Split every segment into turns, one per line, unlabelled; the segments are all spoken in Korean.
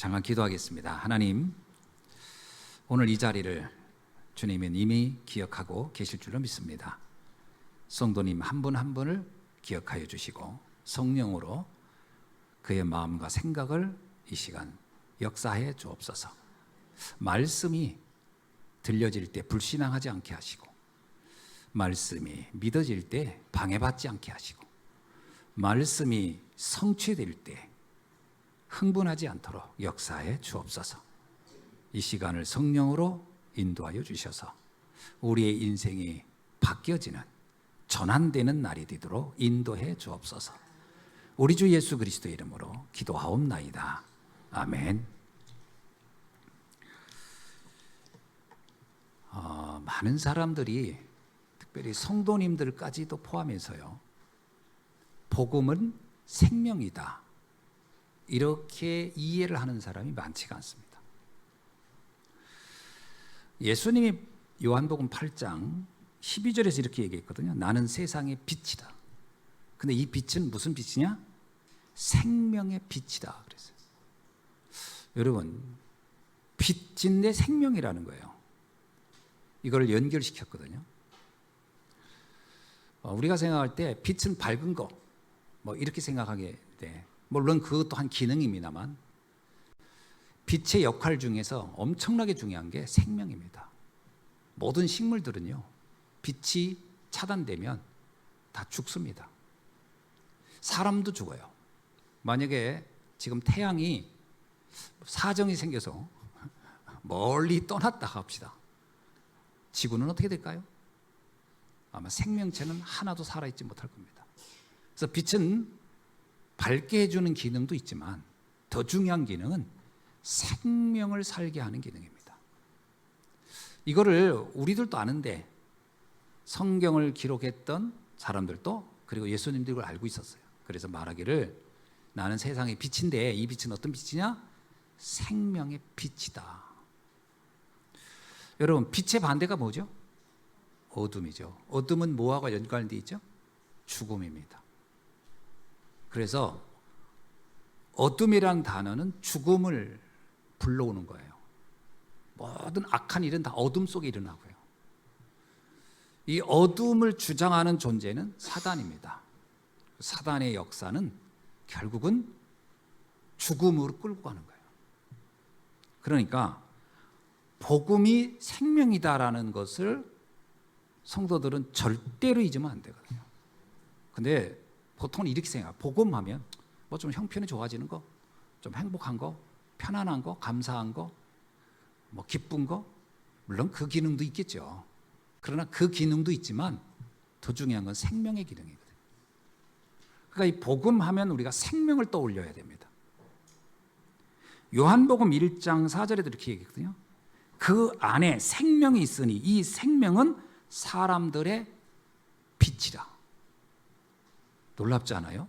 잠깐 기도하겠습니다. 하나님, 오늘 이 자리를 주님은 이미 기억하고 계실 줄로 믿습니다. 성도님 한 분 한 분을 기억하여 주시고 성령으로 그의 마음과 생각을 이 시간 역사해 주옵소서. 말씀이 들려질 때 불신앙하지 않게 하시고, 말씀이 믿어질 때 방해받지 않게 하시고, 말씀이 성취될 때 흥분하지 않도록 역사해 주옵소서. 이 시간을 성령으로 인도하여 주셔서 우리의 인생이 바뀌어지는, 전환되는 날이 되도록 인도해 주옵소서. 우리 주 예수 그리스도의 이름으로 기도하옵나이다. 아멘. 많은 사람들이, 특별히 성도님들까지도 포함해서요, 복음은 생명이다, 이렇게 이해를 하는 사람이 많지가 않습니다. 예수님이 요한복음 8장 12절에서 이렇게 얘기했거든요. 나는 세상의 빛이다. 근데 이 빛은 무슨 빛이냐? 생명의 빛이다 그랬어요. 여러분, 빛인데 생명이라는 거예요. 이걸 연결시켰거든요. 우리가 생각할 때 빛은 밝은 거, 이렇게 생각하게 돼. 물론 그것도 한 기능입니다만, 빛의 역할 중에서 엄청나게 중요한 게 생명입니다. 모든 식물들은요, 빛이 차단되면 다 죽습니다. 사람도 죽어요. 만약에 지금 태양이 사정이 생겨서 멀리 떠났다 합시다. 지구는 어떻게 될까요? 아마 생명체는 하나도 살아있지 못할 겁니다. 그래서 빛은 밝게 해주는 기능도 있지만 더 중요한 기능은 생명을 살게 하는 기능입니다. 이거를 우리들도 아는데 성경을 기록했던 사람들도, 그리고 예수님도 이걸 알고 있었어요. 그래서 말하기를, 나는 세상의 빛인데 이 빛은 어떤 빛이냐? 생명의 빛이다. 여러분, 빛의 반대가 뭐죠? 어둠이죠. 어둠은 뭐하고 연관되어 있죠? 죽음입니다. 그래서 어둠이란 단어는 죽음을 불러오는 거예요. 모든 악한 일은 다 어둠 속에 일어나고요. 이 어둠을 주장하는 존재는 사단입니다. 사단의 역사는 결국은 죽음으로 끌고 가는 거예요. 그러니까 복음이 생명이다라는 것을 성도들은 절대로 잊으면 안 되거든요. 근데 보통은 이렇게 생각해요. 복음하면 좀 형편이 좋아지는 거, 좀 행복한 거, 편안한 거, 감사한 거, 기쁜 거, 물론 그 기능도 있겠죠. 그러나 그 기능도 있지만 더 중요한 건 생명의 기능이거든요. 그러니까 이 복음하면 우리가 생명을 떠올려야 됩니다. 요한복음 1장 4절에도 이렇게 얘기했거든요. 그 안에 생명이 있으니 이 생명은 사람들의 빛이라. 놀랍지 않아요?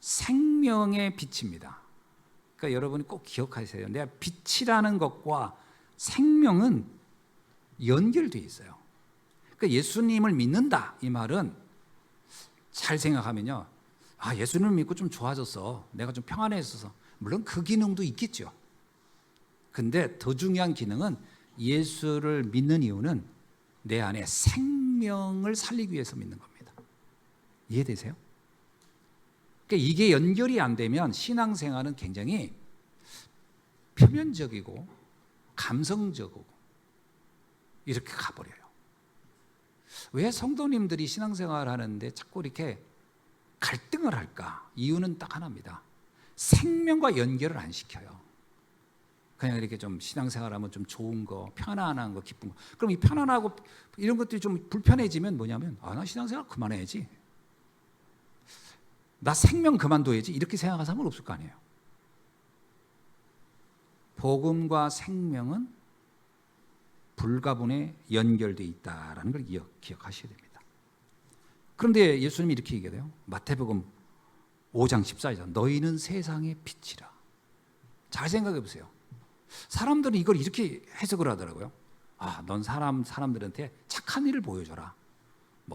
생명의 빛입니다. 그러니까 여러분이 꼭 기억하세요. 내가 빛이라는 것과 생명은 연결되어 있어요. 그러니까 예수님을 믿는다, 이 말은 잘 생각하면요, 예수님을 믿고 좀 좋아졌어, 내가 좀 평안해졌어. 물론 그 기능도 있겠죠. 근데 더 중요한 기능은, 예수를 믿는 이유는 내 안에 생명을 살리기 위해서 믿는 겁니다. 이해되세요? 그러니까 이게 연결이 안 되면 신앙생활은 굉장히 표면적이고 감성적이고 이렇게 가버려요. 왜 성도님들이 신앙생활을 하는데 자꾸 이렇게 갈등을 할까? 이유는 딱 하나입니다. 생명과 연결을 안 시켜요. 그냥 이렇게 좀 신앙생활하면 좀 좋은 거, 편안한 거, 기쁜 거. 그럼 이 편안하고 이런 것들이 좀 불편해지면 뭐냐면, 나 신앙생활 그만해야지, 나 생명 그만둬야지, 이렇게 생각하는 사람은 없을 거 아니에요. 복음과 생명은 불가분에 연결되어 있다는 걸 기억하셔야 됩니다. 그런데 예수님이 이렇게 얘기해요. 마태복음 5장 14절, 너희는 세상의 빛이라. 잘 생각해 보세요. 사람들은 이걸 이렇게 해석을 하더라고요. 넌 사람들한테 착한 일을 보여줘라,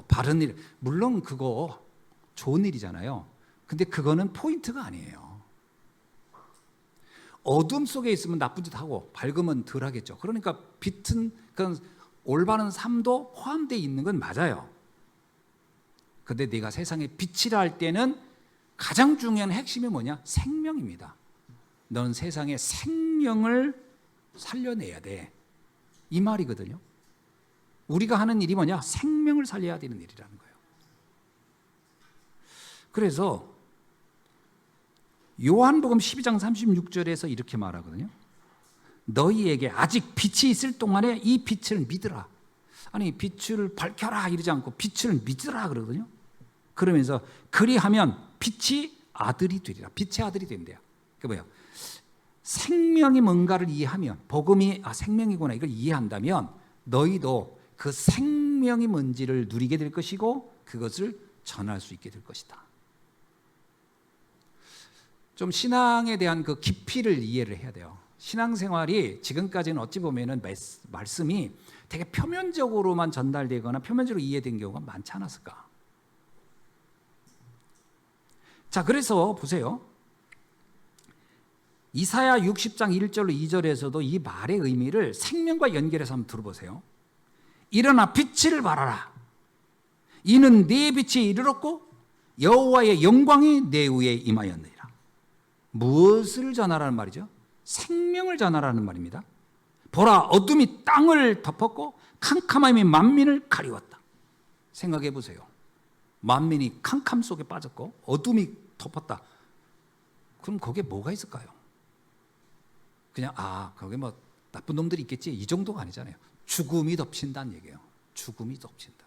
바른 일. 물론 그거 좋은 일이잖아요. 근데 그거는 포인트가 아니에요. 어둠 속에 있으면 나쁜 짓 하고 밝으면 덜 하겠죠. 그러니까 빛은 그런 올바른 삶도 포함되어 있는 건 맞아요. 근데 네가 세상에 빛이라 할 때는 가장 중요한 핵심이 뭐냐? 생명입니다. 넌 세상에 생명을 살려내야 돼. 이 말이거든요. 우리가 하는 일이 뭐냐? 생명을 살려야 되는 일이라는 거예요. 그래서 요한복음 12장 36절에서 이렇게 말하거든요. 너희에게 아직 빛이 있을 동안에 이 빛을 믿으라. 아니, 빛을 밝혀라 이러지 않고 빛을 믿으라 그러거든요. 그러면서 그리하면 빛이 아들이 되리라. 빛의 아들이 된대요. 그게 뭐예요? 생명이 뭔가를 이해하면, 복음이 생명이구나 이걸 이해한다면 너희도 그 생명이 뭔지를 누리게 될 것이고 그것을 전할 수 있게 될 것이다. 좀 신앙에 대한 그 깊이를 이해를 해야 돼요. 신앙생활이 지금까지는 어찌 보면은 말씀이 되게 표면적으로만 전달되거나 표면적으로 이해된 경우가 많지 않았을까? 자, 그래서 보세요. 이사야 60장 1절로 2절에서도 이 말의 의미를 생명과 연결해서 한번 들어보세요. 일어나 빛을 발하라. 이는 네 빛이 이르렀고 여호와의 영광이 내 위에 임하였느니라. 무엇을 전하라는 말이죠? 생명을 전하라는 말입니다. 보라, 어둠이 땅을 덮었고 캄캄함이 만민을 가리웠다. 생각해 보세요. 만민이 캄캄 속에 빠졌고 어둠이 덮었다. 그럼 거기에 뭐가 있을까요? 그냥 거기에 뭐 나쁜 놈들이 있겠지 이 정도가 아니잖아요. 죽음이 덮친다는 얘기예요. 죽음이 덮친다.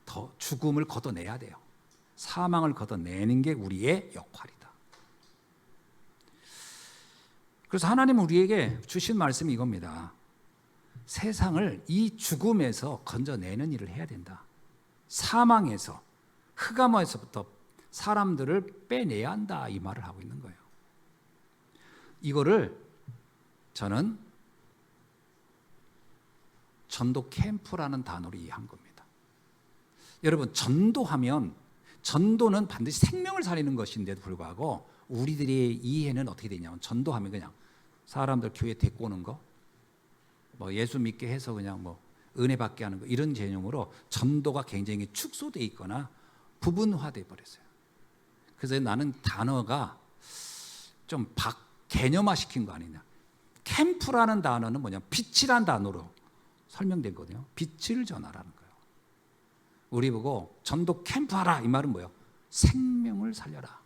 더 죽음을 걷어내야 돼요. 사망을 걷어내는 게 우리의 역할이다. 그래서 하나님은 우리에게 주신 말씀이 이겁니다. 세상을 이 죽음에서 건져내는 일을 해야 된다. 사망에서, 흑암에서부터 사람들을 빼내야 한다 이 말을 하고 있는 거예요. 이거를 저는 전도 캠프라는 단어로 이해한 겁니다. 여러분, 전도하면 전도는 반드시 생명을 살리는 것인데도 불구하고 우리들의 이해는 어떻게 되냐면 전도하면 그냥 사람들 교회 데리고 오는 거, 뭐 예수 믿게 해서 그냥 뭐 은혜 받게 하는 거 이런 개념으로 전도가 굉장히 축소되어 있거나 부분화되어 버렸어요. 그래서 나는 단어가 좀 개념화 시킨 거 아니냐. 캠프라는 단어는 뭐냐, 빛이란 단어로 설명되거든요. 빛을 전하라는 거예요. 우리 보고 전도 캠프 하라 이 말은 뭐예요? 생명을 살려라.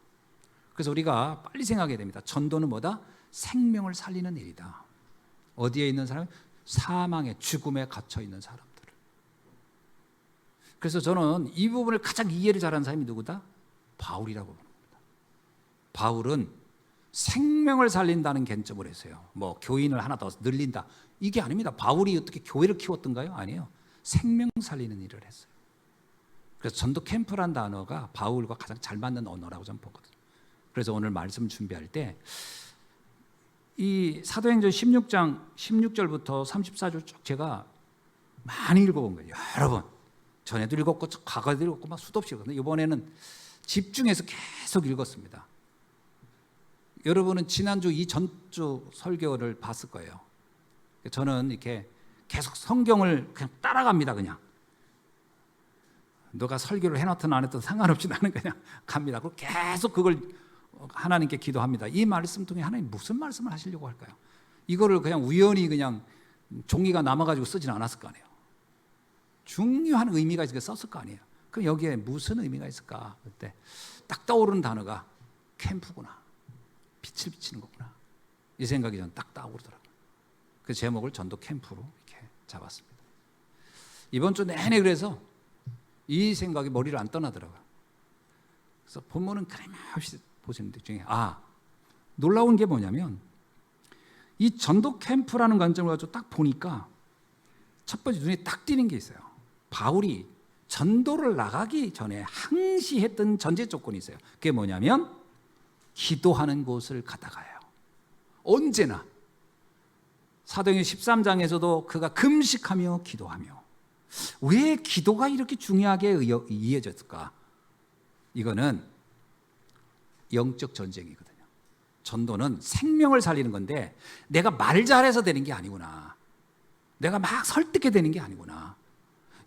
그래서 우리가 빨리 생각해야 됩니다. 전도는 뭐다? 생명을 살리는 일이다. 어디에 있는 사람? 사망의 죽음에 갇혀 있는 사람들을. 그래서 저는 이 부분을 가장 이해를 잘하는 사람이 누구다? 바울이라고 보는 겁니다. 바울은 생명을 살린다는 개념을 했어요. 뭐 교인을 하나 더 늘린다 이게 아닙니다. 바울이 어떻게 교회를 키웠던가요? 아니에요. 생명 살리는 일을 했어요. 그래서 전도 캠프란 단어가 바울과 가장 잘 맞는 언어라고 저는 보거든요. 그래서 오늘 말씀 준비할 때 이 사도행전 16장 16절부터 34절 쭉 제가 많이 읽어본 거예요. 여러 번. 전에도 읽었고 과거에도 읽었고 막 수도 없이 읽었는데 이번에는 집중해서 계속 읽었습니다. 여러분은 지난주 이 전주 설교를 봤을 거예요. 저는 이렇게 계속 성경을 그냥 따라갑니다. 그냥 너가 설교를 해놨든 안 했든 상관없이 나는 그냥 갑니다. 그리고 계속 그걸 하나님께 기도합니다. 이 말씀 통해 하나님 무슨 말씀을 하시려고 할까요? 이거를 그냥 우연히 그냥 종이가 남아가지고 쓰진 않았을 거 아니에요. 중요한 의미가 있으니까 썼을 거 아니에요. 그럼 여기에 무슨 의미가 있을까? 그때 딱 떠오르는 단어가 캠프구나. 빛을 비치는 거구나. 이 생각이 저는 딱 떠오르더라고요. 그 제목을 전도 캠프로 이렇게 잡았습니다. 이번 주 내내 그래서 이 생각이 머리를 안 떠나더라고요. 그래서 본문은 끊임없이 보시는 것 중에 놀라운 게 뭐냐면 이 전도 캠프라는 관점을 가지고 딱 보니까 첫 번째 눈에 딱 띄는 게 있어요. 바울이 전도를 나가기 전에 항시 했던 전제 조건이 있어요. 그게 뭐냐면 기도하는 곳을 가다가요. 언제나 사도행전 13장에서도 그가 금식하며 기도하며. 왜 기도가 이렇게 중요하게 이어졌을까? 이거는 영적 전쟁이거든요. 전도는 생명을 살리는 건데 내가 말 잘해서 되는 게 아니구나. 내가 막 설득해 되는 게 아니구나.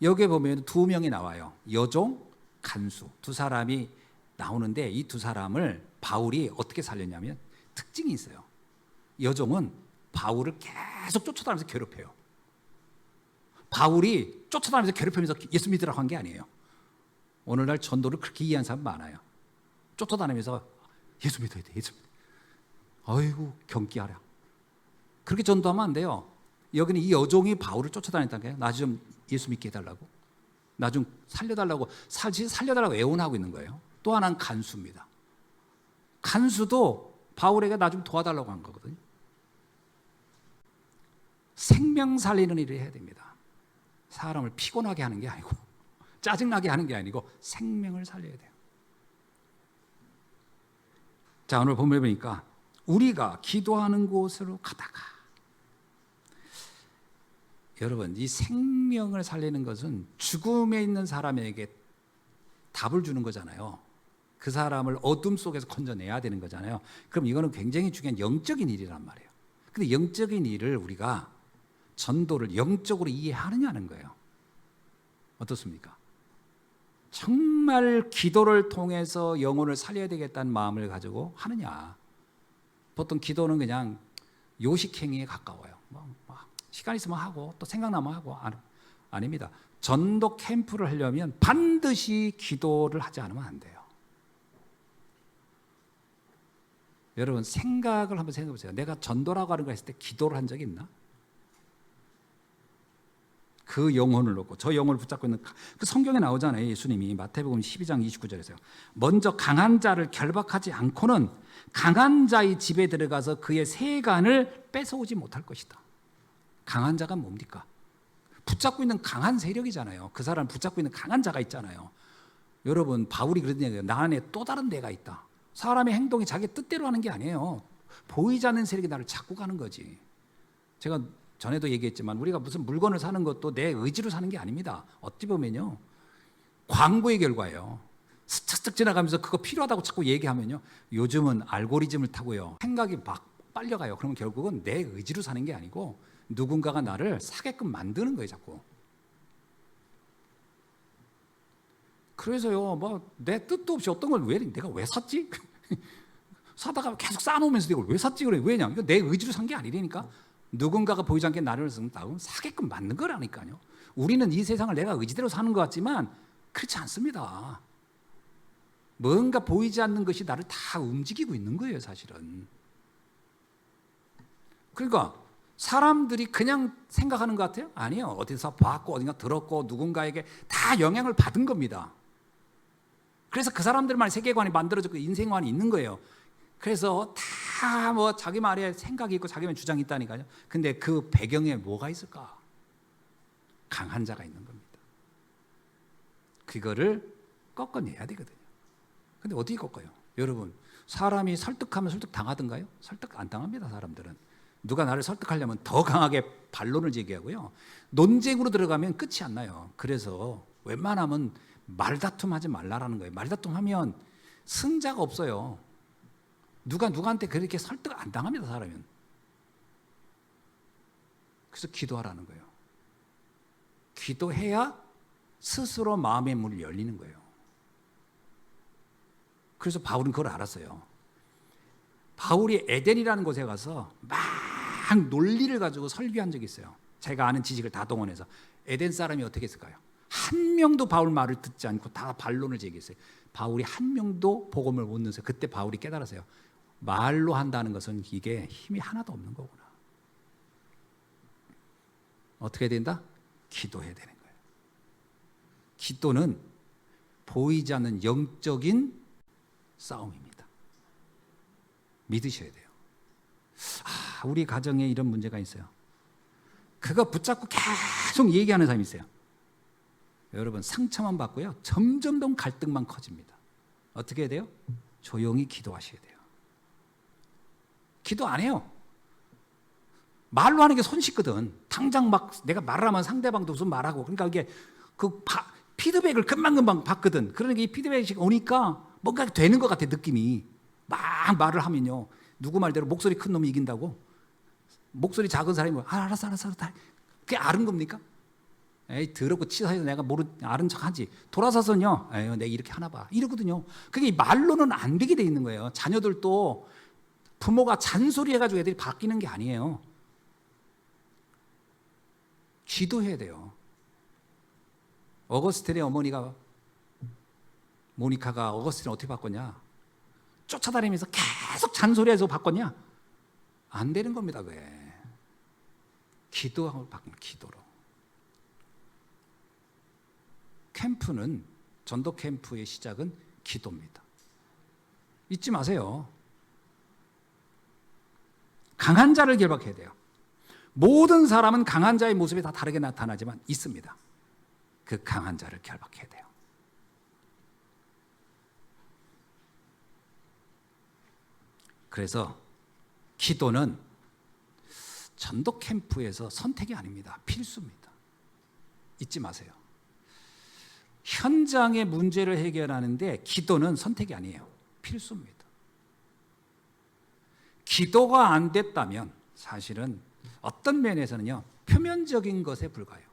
여기에 보면 두 명이 나와요. 여종, 간수. 두 사람이 나오는데 이 두 사람을 바울이 어떻게 살렸냐면 특징이 있어요. 여종은 바울을 계속 쫓아다니면서 괴롭혀요. 바울이 쫓아다니면서 괴롭히면서 예수 믿으라고 한 게 아니에요. 오늘날 전도를 그렇게 이해한 사람 많아요. 쫓아다니면서 예수 믿어야 돼, 예수 믿어야 돼. 아이고 경기하라. 그렇게 전도하면 안 돼요. 여기는 이 여종이 바울을 쫓아다녔다는 거예요. 나 좀 예수 믿게 해달라고, 나 좀 살려달라고, 살려달라고 애원하고 있는 거예요. 또 하나는 간수입니다. 간수도 바울에게 나 좀 도와달라고 한 거거든요. 생명 살리는 일을 해야 됩니다. 사람을 피곤하게 하는 게 아니고 짜증나게 하는 게 아니고 생명을 살려야 돼요. 자, 오늘 본문에 보니까 우리가 기도하는 곳으로 가다가, 여러분 이 생명을 살리는 것은 죽음에 있는 사람에게 답을 주는 거잖아요. 그 사람을 어둠 속에서 건져내야 되는 거잖아요. 그럼 이거는 굉장히 중요한 영적인 일이란 말이에요. 근데 영적인 일을 우리가 전도를 영적으로 이해하느냐는 거예요. 어떻습니까? 정말 기도를 통해서 영혼을 살려야 되겠다는 마음을 가지고 하느냐. 보통 기도는 그냥 요식행위에 가까워요. 시간 있으면 하고 또 생각나면 하고. 아닙니다. 전도 캠프를 하려면 반드시 기도를 하지 않으면 안 돼요. 여러분 생각을 한번 생각해 보세요. 내가 전도라고 하는 거 했을 때 기도를 한 적이 있나? 그 영혼을 놓고 저 영혼을 붙잡고 있는, 그 성경에 나오잖아요. 예수님이 마태복음 12장 29절에서요. 먼저 강한 자를 결박하지 않고는 강한 자의 집에 들어가서 그의 세간을 뺏어오지 못할 것이다. 강한 자가 뭡니까? 붙잡고 있는 강한 세력이잖아요. 그 사람을 붙잡고 있는 강한 자가 있잖아요. 여러분 바울이 그런 얘기예요. 나 안에 또 다른 내가 있다. 사람의 행동이 자기 뜻대로 하는 게 아니에요. 보이지 않는 세력이 나를 잡고 가는 거지. 제가 전에도 얘기했지만 우리가 무슨 물건을 사는 것도 내 의지로 사는 게 아닙니다. 어찌 보면요, 광고의 결과예요. 스쳐 지나가면서 그거 필요하다고 자꾸 얘기하면요, 요즘은 알고리즘을 타고요, 생각이 막 빨려가요. 그러면 결국은 내 의지로 사는 게 아니고 누군가가 나를 사게끔 만드는 거예요, 자꾸. 그래서요, 뭐 내 뜻도 없이 어떤 걸 내가 왜 샀지? 사다가 계속 쌓아놓으면서 이걸 왜 샀지? 그래. 왜냐? 이거 내 의지로 산 게 아니라니까. 누군가가 보이지 않게 나를 사게끔 만든 거라니까요. 우리는 이 세상을 내가 의지대로 사는 것 같지만 그렇지 않습니다. 뭔가 보이지 않는 것이 나를 다 움직이고 있는 거예요, 사실은. 그러니까 사람들이 그냥 생각하는 것 같아요? 아니요. 어디서 봤고 어딘가 들었고 누군가에게 다 영향을 받은 겁니다. 그래서 그 사람들만의 세계관이 만들어졌고 인생관이 있는 거예요. 그래서 다 뭐 자기 말에 생각이 있고 자기만의 주장이 있다니까요. 근데 그 배경에 뭐가 있을까? 강한 자가 있는 겁니다. 그거를 꺾어내야 되거든요. 근데 어떻게 꺾어요? 여러분, 사람이 설득하면 설득 당하던가요? 설득 안 당합니다, 사람들은. 누가 나를 설득하려면 더 강하게 반론을 제기하고요. 논쟁으로 들어가면 끝이 안 나요. 그래서 웬만하면 말다툼하지 말라라는 거예요. 말다툼하면 승자가 없어요. 누가 누구한테 그렇게 설득 안 당합니다, 사람은. 그래서 기도하라는 거예요. 기도해야 스스로 마음의 문이 열리는 거예요. 그래서 바울은 그걸 알았어요. 바울이 에덴이라는 곳에 가서 막 논리를 가지고 설교한 적이 있어요. 제가 아는 지식을 다 동원해서. 에덴 사람이 어떻게 했을까요? 한 명도 바울 말을 듣지 않고 다 반론을 제기했어요. 바울이 한 명도 복음을 못 넣었어요. 그때 바울이 깨달았어요. 말로 한다는 것은 이게 힘이 하나도 없는 거구나. 어떻게 된다? 기도해야 되는 거예요. 기도는 보이지 않는 영적인 싸움입니다. 믿으셔야 돼요. 우리 가정에 이런 문제가 있어요. 그거 붙잡고 계속 얘기하는 사람이 있어요. 여러분 상처만 받고요, 점점 더 갈등만 커집니다. 어떻게 해야 돼요? 조용히 기도하셔야 돼요. 기도 안 해요. 말로 하는 게 손쉽거든. 당장 막 내가 말을 하면 상대방도 무슨 말하고, 그러니까 이게 피드백을 금방금방 받거든. 그러니까 이 피드백이 오니까 뭔가 되는 것 같아, 느낌이. 막 말을 하면요, 누구 말대로 목소리 큰 놈이 이긴다고? 목소리 작은 사람이 뭐 알았어. 그게 아는 겁니까? 에이 더럽고 치사해서 내가 아는 척하지. 돌아서서는요. 에이 내가 이렇게 하나 봐. 이러거든요. 그게 말로는 안 되게 돼 있는 거예요. 자녀들도 부모가 잔소리해가지고 애들이 바뀌는 게 아니에요. 기도해야 돼요. 어거스틴의 어머니가 모니카가 어거스틴을 어떻게 바꿨냐? 쫓아다니면서 계속 잔소리해서 바꿨냐? 안 되는 겁니다. 그게 기도하고 바꾸는 기도로. 캠프는 전도 캠프의 시작은 기도입니다. 잊지 마세요. 강한 자를 결박해야 돼요. 모든 사람은 강한 자의 모습이 다 다르게 나타나지만 있습니다. 그 강한 자를 결박해야 돼요. 그래서 기도는 전도 캠프에서 선택이 아닙니다. 필수입니다. 잊지 마세요. 현장의 문제를 해결하는데 기도는 선택이 아니에요. 필수입니다. 기도가 안 됐다면 사실은 어떤 면에서는요, 표면적인 것에 불과해요.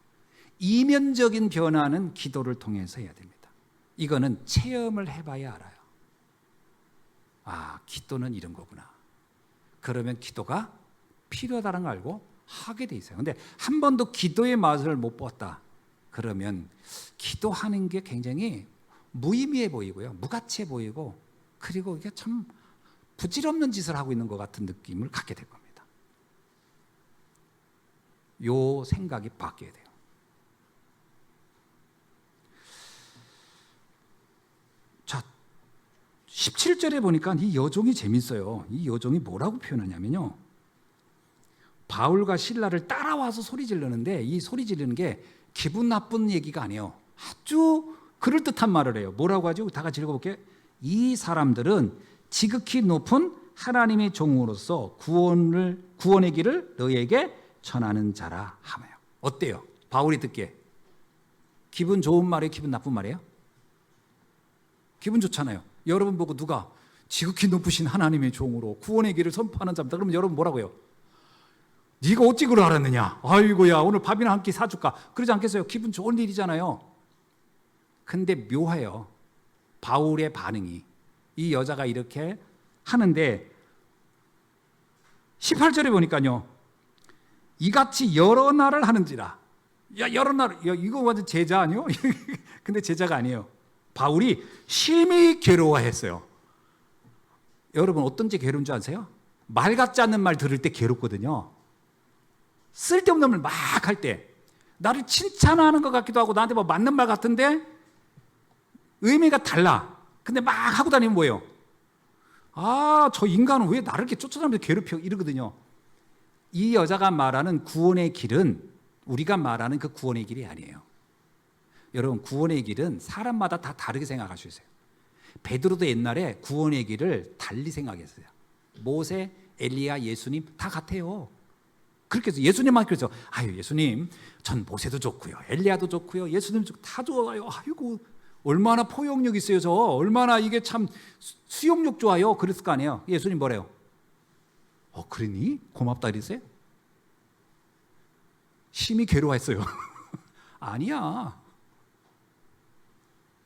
이면적인 변화는 기도를 통해서 해야 됩니다. 이거는 체험을 해봐야 알아요. 아, 기도는 이런 거구나. 그러면 기도가 필요하다는 걸 알고 하게 돼 있어요. 근데 한 번도 기도의 맛을 못 봤다. 그러면 기도하는 게 굉장히 무의미해 보이고요. 무가치해 보이고, 그리고 이게 참 부질없는 짓을 하고 있는 것 같은 느낌을 갖게 될 겁니다. 요 생각이 바뀌어야 돼요. 자, 17절에 보니까 이 여종이 재밌어요. 이 여종이 뭐라고 표현하냐면요, 바울과 실라를 따라와서 소리 지르는데 이 소리 지르는 게 기분 나쁜 얘기가 아니에요. 아주 그럴듯한 말을 해요. 뭐라고 하죠? 다 같이 읽어볼게요. 이 사람들은 지극히 높은 하나님의 종으로서 구원의 길을 너희에게 전하는 자라 하며. 어때요? 바울이 듣기에 기분 좋은 말이에요? 기분 나쁜 말이에요? 기분 좋잖아요. 여러분 보고 누가 지극히 높으신 하나님의 종으로 구원의 길을 선포하는 자입니다. 그러면 여러분 뭐라고 해요? 네가 어찌 그걸 알았느냐? 아이고야, 오늘 밥이나 한 끼 사줄까? 그러지 않겠어요? 기분 좋은 일이잖아요. 근데 묘해요. 바울의 반응이. 이 여자가 이렇게 하는데 18절에 보니까요, 이같이 여러 날을 하는지라. 야, 여러 날, 야, 이거 완전 제자 아니요? 근데 제자가 아니에요. 바울이 심히 괴로워했어요. 여러분 어떤지 괴로운 줄 아세요? 말 같지 않는 말 들을 때 괴롭거든요. 쓸데없는 말 막 할 때, 나를 칭찬하는 것 같기도 하고 나한테 뭐 맞는 말 같은데 의미가 달라. 근데 막 하고 다니면 뭐예요? 아, 저 인간은 왜 나를 이렇게 쫓아다니면서 괴롭혀? 이러거든요. 이 여자가 말하는 구원의 길은 우리가 말하는 그 구원의 길이 아니에요. 여러분, 구원의 길은 사람마다 다 다르게 생각할 수 있어요. 베드로도 옛날에 구원의 길을 달리 생각했어요. 모세, 엘리야, 예수님 다 같아요. 그렇게 해서 예수님만 그래서 아유 예수님, 전 모세도 좋고요, 엘리야도 좋고요, 예수님 다 좋아요. 아이고 얼마나 포용력 있어요. 저 얼마나 이게 참 수용력 좋아요. 그랬을 거 아니에요. 예수님 뭐래요? 그러니? 고맙다 이랬어요? 심히 괴로워했어요. 아니야.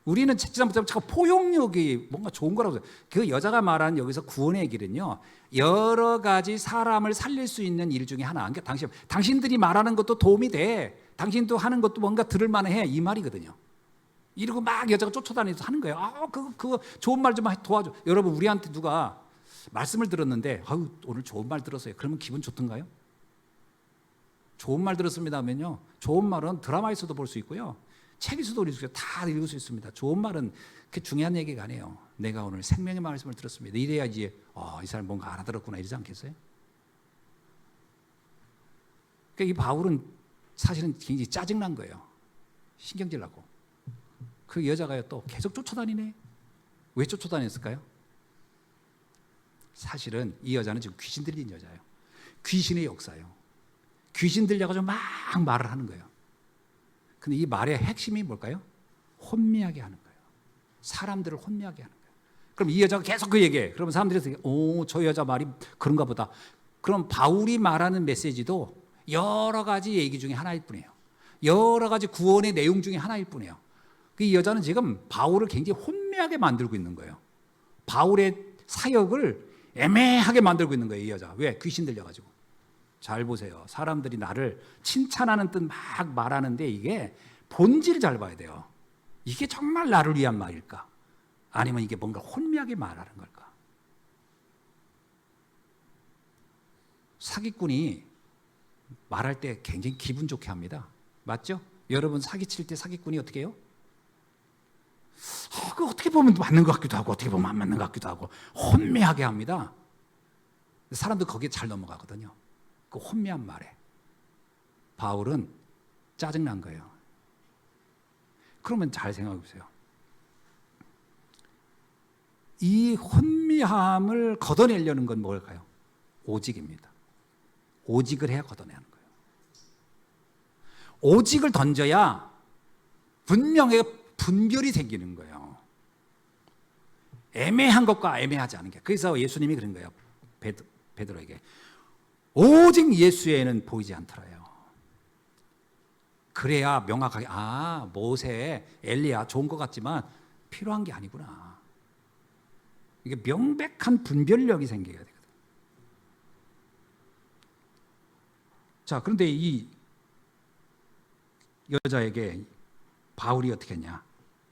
우리는 자꾸 포용력이 뭔가 좋은 거라고 해요. 그 여자가 말한 여기서 구원의 길은요, 여러 가지 사람을 살릴 수 있는 일 중에 하나. 그러니까 당신들이 말하는 것도 도움이 돼. 당신도 하는 것도 뭔가 들을 만해. 이 말이거든요. 이러고 막 여자가 쫓아다니면서 하는 거예요. 그거 좋은 말 좀 도와줘. 여러분, 우리한테 누가 말씀을 들었는데 아유 오늘 좋은 말 들었어요. 그러면 기분 좋던가요? 좋은 말 들었습니다 하면요, 좋은 말은 드라마에서도 볼 수 있고요, 책에서도 다 읽을 수 있습니다. 좋은 말은 그렇게 중요한 얘기가 아니에요. 내가 오늘 생명의 말씀을 들었습니다. 이래야지 이 사람 뭔가 알아들었구나 이러지 않겠어요? 그러니까 이 바울은 사실은 굉장히 짜증난 거예요. 신경질 나고. 그 여자가요 또 계속 쫓아다니네. 왜 쫓아다녔을까요? 사실은 이 여자는 지금 귀신 들린 여자예요. 귀신의 역사예요. 귀신 들려가지고 막 말을 하는 거예요. 근데 이 말의 핵심이 뭘까요? 혼미하게 하는 거예요. 사람들을 혼미하게 하는 거예요. 그럼 이 여자가 계속 그 얘기해. 그러면 사람들이 저 여자 말이 그런가 보다. 그럼 바울이 말하는 메시지도 여러 가지 얘기 중에 하나일 뿐이에요. 여러 가지 구원의 내용 중에 하나일 뿐이에요. 이 여자는 지금 바울을 굉장히 혼미하게 만들고 있는 거예요. 바울의 사역을 애매하게 만들고 있는 거예요, 이 여자. 왜? 귀신 들려가지고. 잘 보세요. 사람들이 나를 칭찬하는 듯 막 말하는데 이게 본질을 잘 봐야 돼요. 이게 정말 나를 위한 말일까? 아니면 이게 뭔가 혼미하게 말하는 걸까? 사기꾼이 말할 때 굉장히 기분 좋게 합니다. 맞죠? 여러분 사기칠 때 사기꾼이 어떻게 해요? 그 어떻게 보면 맞는 것 같기도 하고 어떻게 보면 안 맞는 것 같기도 하고 혼미하게 합니다. 사람들 거기에 잘 넘어가거든요. 그 혼미한 말에. 바울은 짜증난 거예요. 그러면 잘 생각해 보세요. 이 혼미함을 걷어내려는 건 뭘까요? 오직입니다. 오직을 해야 걷어내는 거예요. 오직을 던져야 분명히 분별이 생기는 거예요. 애매한 것과 애매하지 않은 게. 그래서 예수님이 그런 거예요. 베드로에게 오직 예수에는 보이지 않더라요. 그래야 명확하게 모세, 엘리야 좋은 것 같지만 필요한 게 아니구나. 이게 명백한 분별력이 생겨야 되거든요. 자, 그런데 이 여자에게 바울이 어떻게 했냐?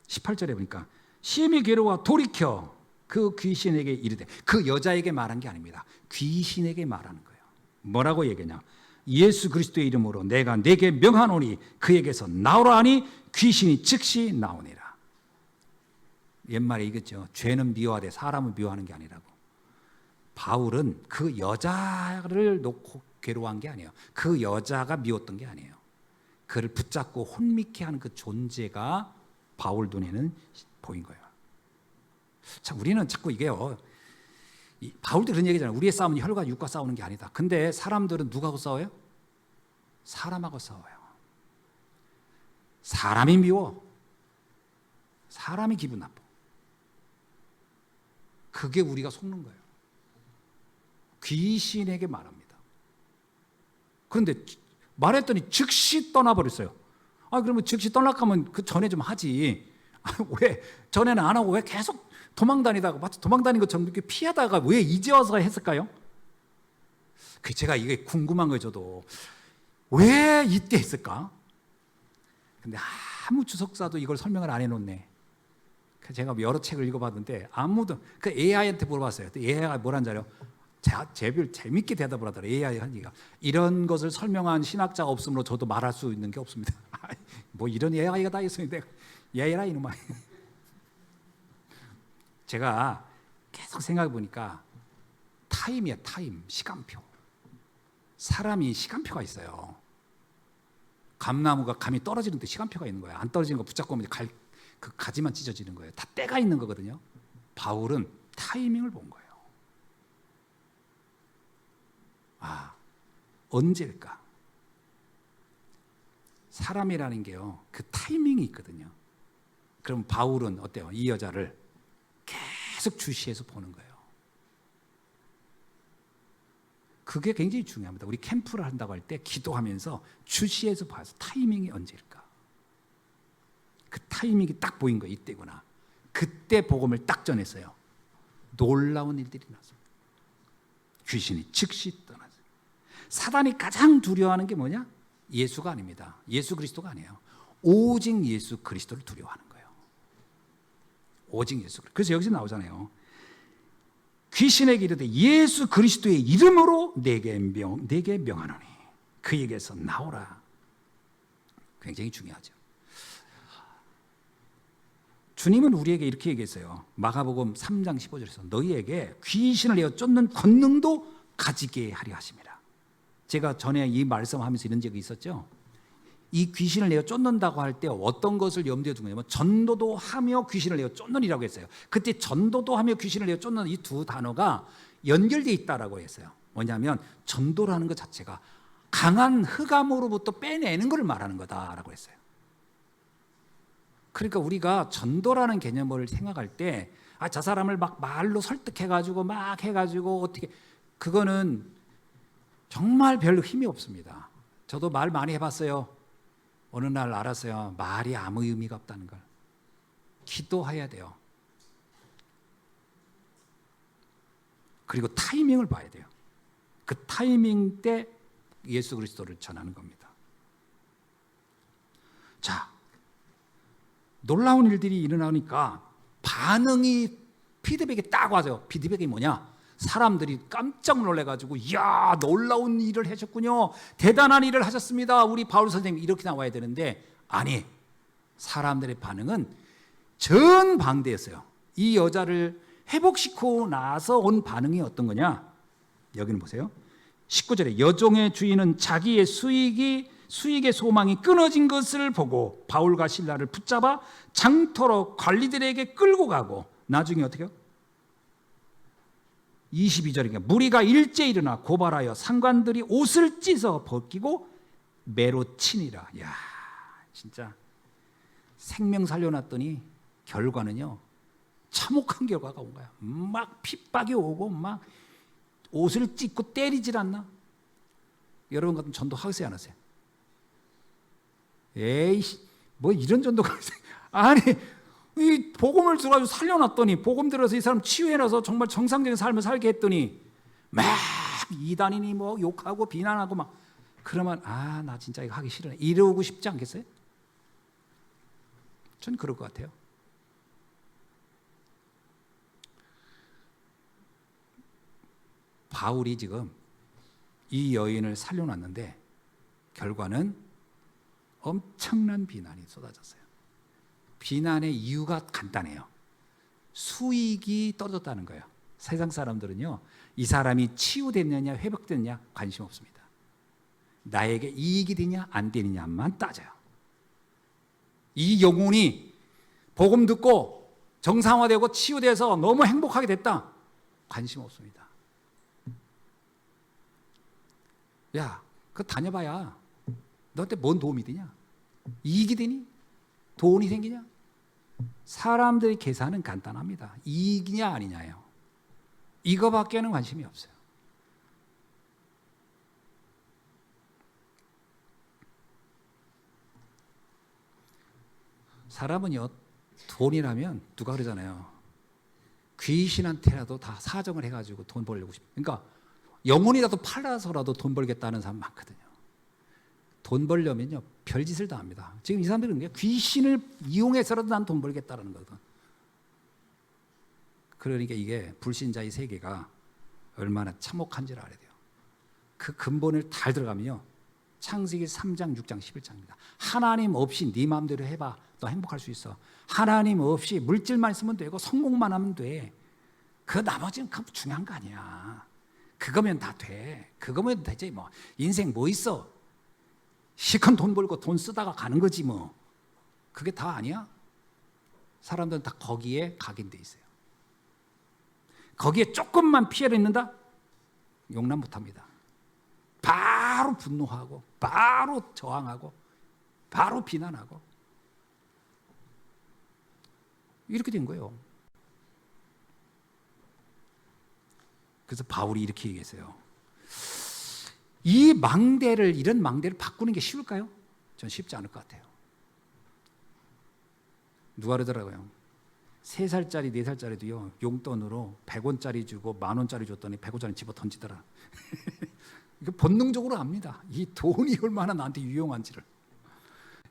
18절에 보니까 심히 괴로워 돌이켜 그 귀신에게 이르되, 그 여자에게 말한 게 아닙니다. 귀신에게 말하는 거예요. 뭐라고 얘기했냐? 예수 그리스도의 이름으로 내가 네게 명하노니 그에게서 나오라 하니 귀신이 즉시 나오니라. 옛말에 이겼죠. 죄는 미워하되 사람을 미워하는 게 아니라고. 바울은 그 여자를 놓고 괴로워한 게 아니에요. 그 여자가 미웠던 게 아니에요. 그를 붙잡고 혼미케 하는 그 존재가 바울 눈에는 보인 거예요. 자, 우리는 자꾸 이게요. 바울도 그런 얘기잖아요. 우리의 싸움은 혈과 육과 싸우는 게 아니다. 근데 사람들은 누구하고 싸워요? 사람하고 싸워요. 사람이 미워. 사람이 기분 나빠. 그게 우리가 속는 거예요. 귀신에게 말합니다. 그런데 말했더니 즉시 떠나버렸어요. 그러면 즉시 떠나가면 그 전에 좀 하지. 왜 전에는 안 하고 왜 계속 도망다니다가 마치 도망다닌 것처럼 이렇게 피하다가 왜 이제 와서 했을까요? 제가 이게 궁금한 거예요. 저도 왜 이때 했을까? 근데 아무 주석사도 이걸 설명을 안 해놓네. 제가 여러 책을 읽어봤는데 아무도 그 AI한테 물어봤어요. AI가 뭐라는 줄 알아요? 제별 재밌게 대답을 하더라고요. AI 하니까 이런 것을 설명한 신학자가 없으므로 저도 말할 수 있는 게 없습니다. 뭐 이런 AI가 다 있어요. 내가 AI 이놈아. 제가 계속 생각해 보니까 타임이야, 타임, 시간표. 사람이 시간표가 있어요. 감나무가 감이 떨어지는데 시간표가 있는 거예요. 안 떨어지는 거 붙잡고 오면 그 가지만 찢어지는 거예요. 다 때가 있는 거거든요. 바울은 타이밍을 본 거예요. 언제일까? 사람이라는 게요, 그 타이밍이 있거든요. 그럼 바울은 어때요? 이 여자를 계속 주시해서 보는 거예요. 그게 굉장히 중요합니다. 우리 캠프를 한다고 할 때 기도하면서 주시해서 봐서 타이밍이 언제일까? 그 타이밍이 딱 보인 거예요. 이때구나. 그때 복음을 딱 전했어요. 놀라운 일들이 났습니다. 귀신이 즉시 떠났어요. 사단이 가장 두려워하는 게 뭐냐? 예수가 아닙니다. 예수 그리스도가 아니에요. 오직 예수 그리스도를 두려워하는 거예요. 오직 예수 그리스도. 그래서 여기서 나오잖아요. 귀신에게 이르되 예수 그리스도의 이름으로 내게 명하노니 그에게서 나오라. 굉장히 중요하죠. 주님은 우리에게 이렇게 얘기했어요. 마가복음 3장 15절에서 너희에게 귀신을 내어 쫓는 권능도 가지게 하려 하심이라. 제가 전에 이 말씀하면서 이런 적이 있었죠. 이 귀신을 내어 쫓는다고 할 때 어떤 것을 염두에 두고 있냐면 전도도 하며 귀신을 내어 쫓는이라고 했어요. 그때 전도도 하며 귀신을 내어 쫓는 이 두 단어가 연결되어 있다라고 했어요. 뭐냐면 전도라는 것 자체가 강한 흑암으로부터 빼내는 것을 말하는 거다라고 했어요. 그러니까 우리가 전도라는 개념을 생각할 때 저 사람을 막 말로 설득해가지고 막 해가지고 어떻게, 그거는 정말 별 힘이 없습니다. 저도 말 많이 해봤어요. 어느 날 알았어요. 말이 아무 의미가 없다는 걸. 기도해야 돼요. 그리고 타이밍을 봐야 돼요. 그 타이밍 때 예수 그리스도를 전하는 겁니다. 자, 놀라운 일들이 일어나니까 반응이, 피드백이 딱 와요. 피드백이 뭐냐? 사람들이 깜짝 놀래가지고, 이야, 놀라운 일을 하셨군요. 대단한 일을 하셨습니다. 우리 바울 선생님, 이렇게 나와야 되는데, 아니, 사람들의 반응은 전방대였어요. 이 여자를 회복시키고 나서 온 반응이 어떤 거냐? 여기는 보세요. 19절에 여종의 주인은 자기의 수익의 소망이 끊어진 것을 보고 바울과 실라를 붙잡아 장터로 관리들에게 끌고 가고, 나중에 어떻게 해요? 22절이니까 무리가 일제 일어나 고발하여 상관들이 옷을 찢어 벗기고 매로 치니라. 야, 진짜 생명 살려놨더니 결과는요, 참혹한 결과가 온 거야. 막 핍박이 오고 막 옷을 찢고 때리질 않나? 여러분 같은 전도 하세요, 안 하세요? 에이, 뭐 이런 전도가 아니, 이 복음을 들어가지고 살려놨더니, 복음 들어서 이 사람 치유해놔서 정말 정상적인 삶을 살게 했더니 막 이단이니 뭐 욕하고 비난하고 막, 그러면 나 진짜 이거 하기 싫으네, 이러고 싶지 않겠어요? 전 그럴 것 같아요. 바울이 지금 이 여인을 살려놨는데 결과는 엄청난 비난이 쏟아졌어요. 비난의 이유가 간단해요. 수익이 떨어졌다는 거예요. 세상 사람들은요, 이 사람이 치유됐느냐 회복됐느냐 관심 없습니다. 나에게 이익이 되냐 안 되느냐만 따져요. 이 영혼이 복음 듣고 정상화되고 치유돼서 너무 행복하게 됐다, 관심 없습니다. 야, 그거 다녀봐야 너한테 뭔 도움이 되냐? 이익이 되니? 돈이 생기냐? 사람들의 계산은 간단합니다. 이익이냐 아니냐예요. 이거밖에는 관심이 없어요. 사람은요, 돈이라면 누가 그러잖아요. 귀신한테라도 다 사정을 해가지고 돈 벌려고 싶어요. 그러니까 영혼이라도 팔아서라도 돈 벌겠다는 사람 많거든요. 돈 벌려면요, 별짓을 다 합니다. 지금 이 사람들은 귀신을 이용해서라도 난 돈 벌겠다는 거거든. 그러니까 이게 불신자의 세계가 얼마나 참혹한지를 알아야 돼요. 그 근본을 잘 들어가면요, 창세기 3장, 6장, 11장입니다. 하나님 없이 네 마음대로 해봐, 너 행복할 수 있어. 하나님 없이 물질만 있으면 되고 성공만 하면 돼. 그 나머지는 그 중요한 거 아니야. 그거면 다 돼. 그거면 되지 뭐. 인생 뭐 있어? 시큰 돈 벌고 돈 쓰다가 가는 거지 뭐. 그게 다 아니야? 사람들은 다 거기에 각인돼 있어요. 거기에 조금만 피해를 입는다? 용납 못합니다. 바로 분노하고 바로 저항하고 바로 비난하고 이렇게 된 거예요. 그래서 바울이 이렇게 얘기했어요. 이런 망대를 바꾸는 게 쉬울까요? 전 쉽지 않을 것 같아요. 누가 그러더라고요. 3살짜리, 4살짜리도요, 용돈으로 100원짜리 주고 10,000원짜리 줬더니 100원짜리 집어 던지더라. 이거 본능적으로 압니다. 이 돈이 얼마나 나한테 유용한지를.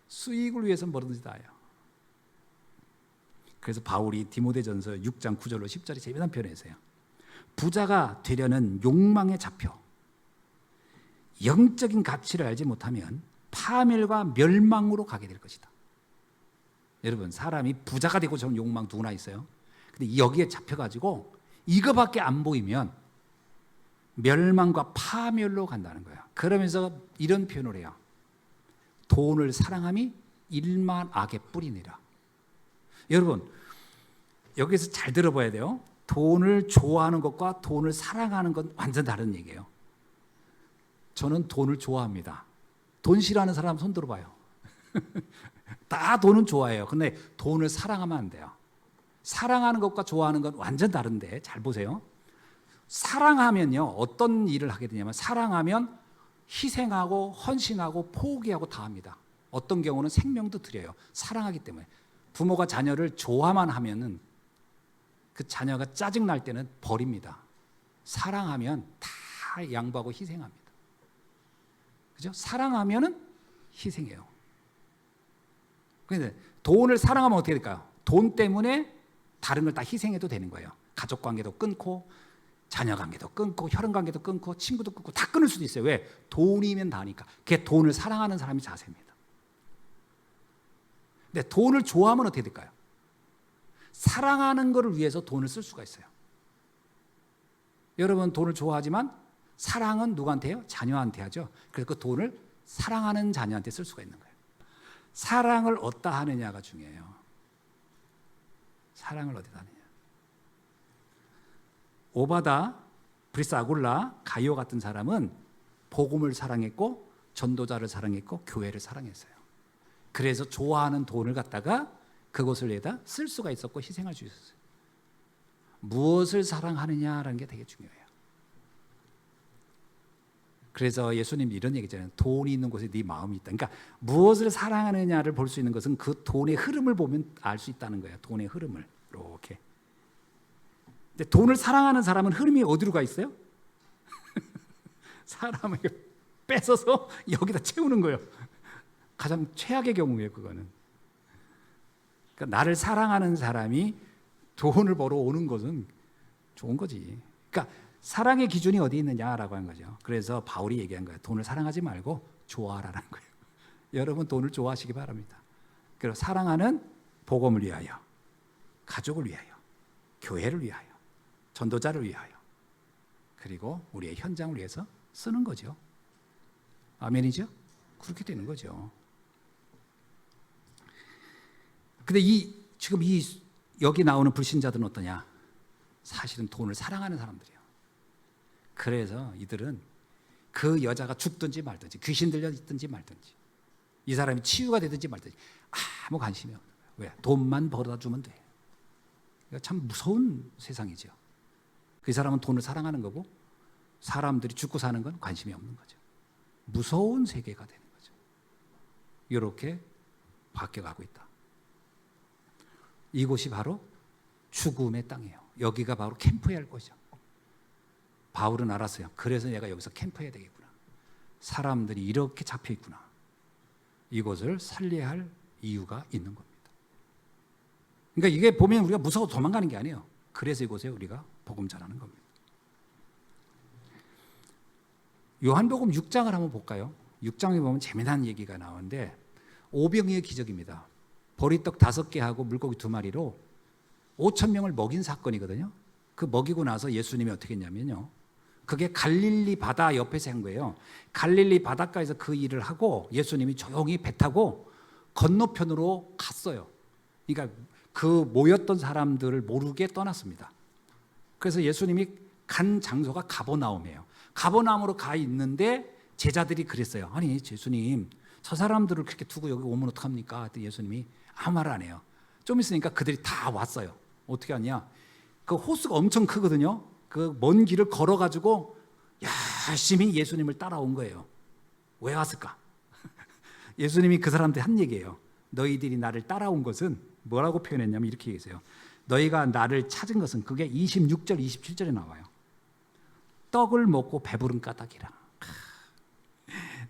수익을 위해서 뭐든지 다 해요. 그래서 바울이 디모데전서 6장 9절로 10절에 재미난 표현을 부자가 되려는 욕망에 잡혀 영적인 가치를 알지 못하면 파멸과 멸망으로 가게 될 것이다. 여러분, 사람이 부자가 되고 싶은 욕망 누구나 있어요. 근데 여기에 잡혀가지고 이거밖에 안 보이면 멸망과 파멸로 간다는 거예요. 그러면서 이런 표현을 해요. 돈을 사랑함이 일만 악의 뿌리니라. 여러분, 여기서 잘 들어봐야 돼요. 돈을 좋아하는 것과 돈을 사랑하는 건 완전 다른 얘기예요. 저는 돈을 좋아합니다. 돈 싫어하는 사람 손 들어봐요. 다 돈은 좋아해요. 근데 돈을 사랑하면 안 돼요. 사랑하는 것과 좋아하는 건 완전 다른데 잘 보세요. 사랑하면요 어떤 일을 하게 되냐면 사랑하면 희생하고 헌신하고 포기하고 다 합니다. 어떤 경우는 생명도 드려요. 사랑하기 때문에. 부모가 자녀를 좋아만 하면은 그 자녀가 짜증 날 때는 버립니다. 사랑하면 다 양보하고 희생합니다. 그죠? 사랑하면은 희생해요. 그런데 돈을 사랑하면 어떻게 될까요? 돈 때문에 다른 걸 다 희생해도 되는 거예요. 가족 관계도 끊고 자녀 관계도 끊고 혈연 관계도 끊고 친구도 끊고 다 끊을 수도 있어요. 왜? 돈이면 다니까. 그게 돈을 사랑하는 사람이 자세입니다. 근데 돈을 좋아하면 어떻게 될까요? 사랑하는 것을 위해서 돈을 쓸 수가 있어요. 여러분 돈을 좋아하지만 사랑은 누구한테 해요? 자녀한테 하죠. 그래서 그 돈을 사랑하는 자녀한테 쓸 수가 있는 거예요. 사랑을 어디다 하느냐가 중요해요. 사랑을 어디다 하느냐. 오바다, 브리스 아굴라, 가이오 같은 사람은 복음을 사랑했고 전도자를 사랑했고 교회를 사랑했어요. 그래서 좋아하는 돈을 갖다가 그것을 내다 쓸 수가 있었고 희생할 수 있었어요. 무엇을 사랑하느냐라는 게 되게 중요해요. 그래서 예수님이 이런 얘기잖아요. 돈이 있는 곳에 네 마음이 있다. 그러니까 무엇을 사랑하느냐를 볼 수 있는 것은 그 돈의 흐름을 보면 알 수 있다는 거예요. 돈의 흐름을 이렇게. 근데 돈을 사랑하는 사람은 흐름이 어디로 가 있어요? 사람을 뺏어서 여기다 채우는 거예요. 가장 최악의 경우예요, 그거는. 그러니까 나를 사랑하는 사람이 돈을 벌어 오는 것은 좋은 거지. 그러니까 사랑의 기준이 어디 있느냐라고 한 거죠. 그래서 바울이 얘기한 거예요. 돈을 사랑하지 말고 좋아하라는 거예요. 여러분 돈을 좋아하시기 바랍니다. 그리고 사랑하는 복음을 위하여, 가족을 위하여, 교회를 위하여, 전도자를 위하여, 그리고 우리의 현장을 위해서 쓰는 거죠. 아멘이죠? 그렇게 되는 거죠. 근데 지금 여기 나오는 불신자들은 어떠냐? 사실은 돈을 사랑하는 사람들이에요. 그래서 이들은 그 여자가 죽든지 말든지 귀신 들려 있든지 말든지 이 사람이 치유가 되든지 말든지 아무 관심이 없는 거예요. 왜? 돈만 벌어다 주면 돼. 참 무서운 세상이죠. 그 사람은 돈을 사랑하는 거고 사람들이 죽고 사는 건 관심이 없는 거죠. 무서운 세계가 되는 거죠. 이렇게 바뀌어가고 있다. 이곳이 바로 죽음의 땅이에요. 여기가 바로 캠프해야 할 곳이죠. 바울은 알았어요. 그래서 내가 여기서 캠프해야 되겠구나. 사람들이 이렇게 잡혀 있구나. 이곳을 살려야 할 이유가 있는 겁니다. 그러니까 이게 보면 우리가 무서워 도망가는 게 아니에요. 그래서 이곳에 우리가 복음 전하는 겁니다. 요한복음 6장을 한번 볼까요? 6장에 보면 재미난 얘기가 나오는데 오병이의 기적입니다. 보리떡 5개 하고 물고기 2마리로 5,000명을 먹인 사건이거든요. 그 먹이고 나서 예수님이 어떻게 했냐면요. 그게 갈릴리 바다 옆에서 한 거예요. 갈릴리 바닷가에서 그 일을 하고 예수님이 조용히 배 타고 건너편으로 갔어요. 그러니까 그 모였던 사람들을 모르게 떠났습니다. 그래서 예수님이 간 장소가 가버나움이에요. 가버나움으로 가 있는데 제자들이 그랬어요. 아니 예수님 저 사람들을 그렇게 두고 여기 오면 어떡합니까? 그랬더니 예수님이 아무 말 안 해요. 좀 있으니까 그들이 다 왔어요. 어떻게 하냐? 그 호수가 엄청 크거든요. 그 먼 길을 걸어가지고 열심히 예수님을 따라온 거예요. 왜 왔을까? 예수님이 그 사람한테 한 얘기예요. 너희들이 나를 따라온 것은 뭐라고 표현했냐면 이렇게 얘기했어요. 너희가 나를 찾은 것은 그게 26절, 27절에 나와요. 떡을 먹고 배부른 까닭이라.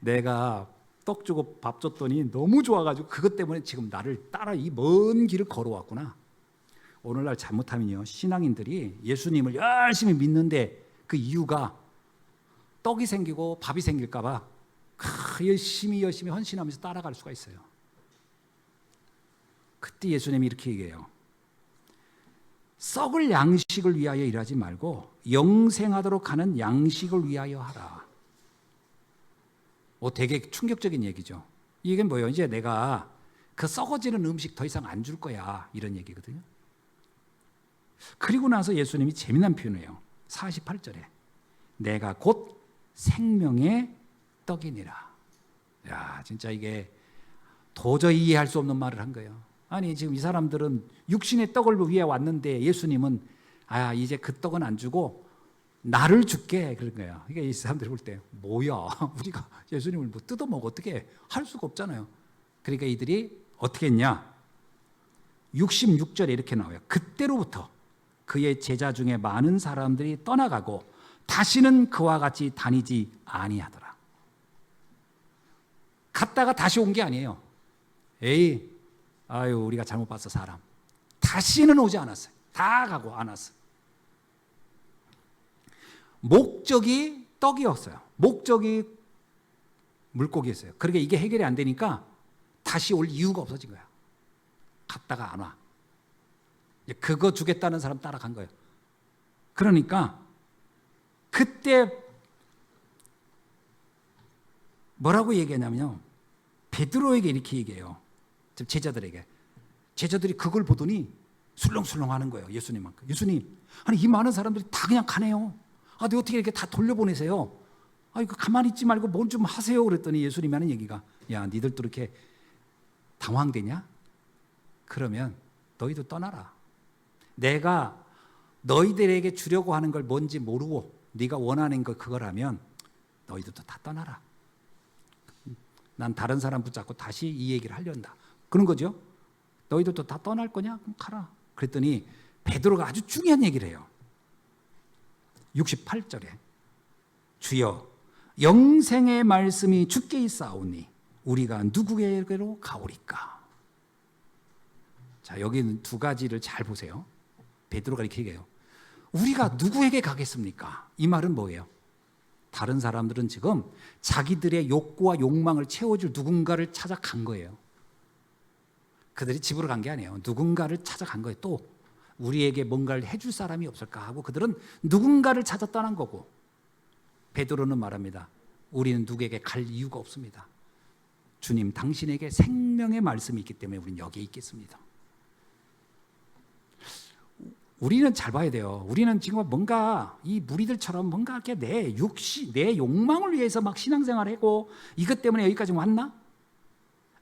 내가 떡 주고 밥 줬더니 너무 좋아가지고 그것 때문에 지금 나를 따라 이 먼 길을 걸어왔구나. 오늘날 잘못하면요 신앙인들이 예수님을 열심히 믿는데 그 이유가 떡이 생기고 밥이 생길까 봐 열심히 헌신하면서 따라갈 수가 있어요. 그때 예수님이 이렇게 얘기해요. 썩을 양식을 위하여 일하지 말고 영생하도록 하는 양식을 위하여 하라. 되게 충격적인 얘기죠. 이게 뭐예요? 이제 내가 그 썩어지는 음식 더 이상 안 줄 거야 이런 얘기거든요. 그리고 나서 예수님이 재미난 표현이에요. 48절에 내가 곧 생명의 떡이니라. 야, 진짜 이게 도저히 이해할 수 없는 말을 한 거예요. 아니 지금 이 사람들은 육신의 떡을 위해 왔는데 예수님은 이제 그 떡은 안 주고 나를 줄게 그런 거예요. 그러니까 이 사람들이 볼 때 뭐야 우리가 예수님을 뭐 뜯어먹어 어떻게 할 수가 없잖아요. 그러니까 이들이 어떻게 했냐 66절에 이렇게 나와요. 그때로부터 그의 제자 중에 많은 사람들이 떠나가고 다시는 그와 같이 다니지 아니하더라. 갔다가 다시 온 게 아니에요. 우리가 잘못 봤어 사람. 다시는 오지 않았어요. 다 가고 안 왔어요. 목적이 떡이었어요. 목적이 물고기였어요. 그러니까 이게 해결이 안 되니까 다시 올 이유가 없어진 거야. 갔다가 안 와. 그거 주겠다는 사람 따라간 거예요. 그러니까 그때 뭐라고 얘기하냐면요. 베드로에게 이렇게 얘기해요. 제자들에게. 제자들이 그걸 보더니 술렁술렁 하는 거예요. 예수님만큼. 예수님, 아니 이 많은 사람들이 다 그냥 가네요. 근데 어떻게 이렇게 다 돌려보내세요? 이거 가만히 있지 말고 뭘 좀 하세요. 그랬더니 예수님이 하는 얘기가 야, 니들도 이렇게 당황되냐? 그러면 너희도 떠나라. 내가 너희들에게 주려고 하는 걸 뭔지 모르고 네가 원하는 거 그거라면 너희들도 다 떠나라. 난 다른 사람 붙잡고 다시 이 얘기를 하려한다. 그런 거죠. 너희들도 다 떠날 거냐? 그럼 가라. 그랬더니 베드로가 아주 중요한 얘기를 해요. 68절에 주여 영생의 말씀이 주께 있사오니 우리가 누구에게로 가오리까? 자, 여기는 두 가지를 잘 보세요. 베드로가 이렇게 얘기해요. 우리가 누구에게 가겠습니까? 이 말은 뭐예요? 다른 사람들은 지금 자기들의 욕구와 욕망을 채워줄 누군가를 찾아간 거예요. 그들이 집으로 간 게 아니에요. 누군가를 찾아간 거예요. 또 우리에게 뭔가를 해줄 사람이 없을까 하고 그들은 누군가를 찾아 떠난 거고 베드로는 말합니다. 우리는 누구에게 갈 이유가 없습니다. 주님 당신에게 생명의 말씀이 있기 때문에 우리는 여기에 있겠습니다. 우리는 잘 봐야 돼요. 우리는 지금 뭔가 이 무리들처럼 뭔가 이렇게 내 욕망을 위해서 막 신앙생활하고 이것 때문에 여기까지 왔나?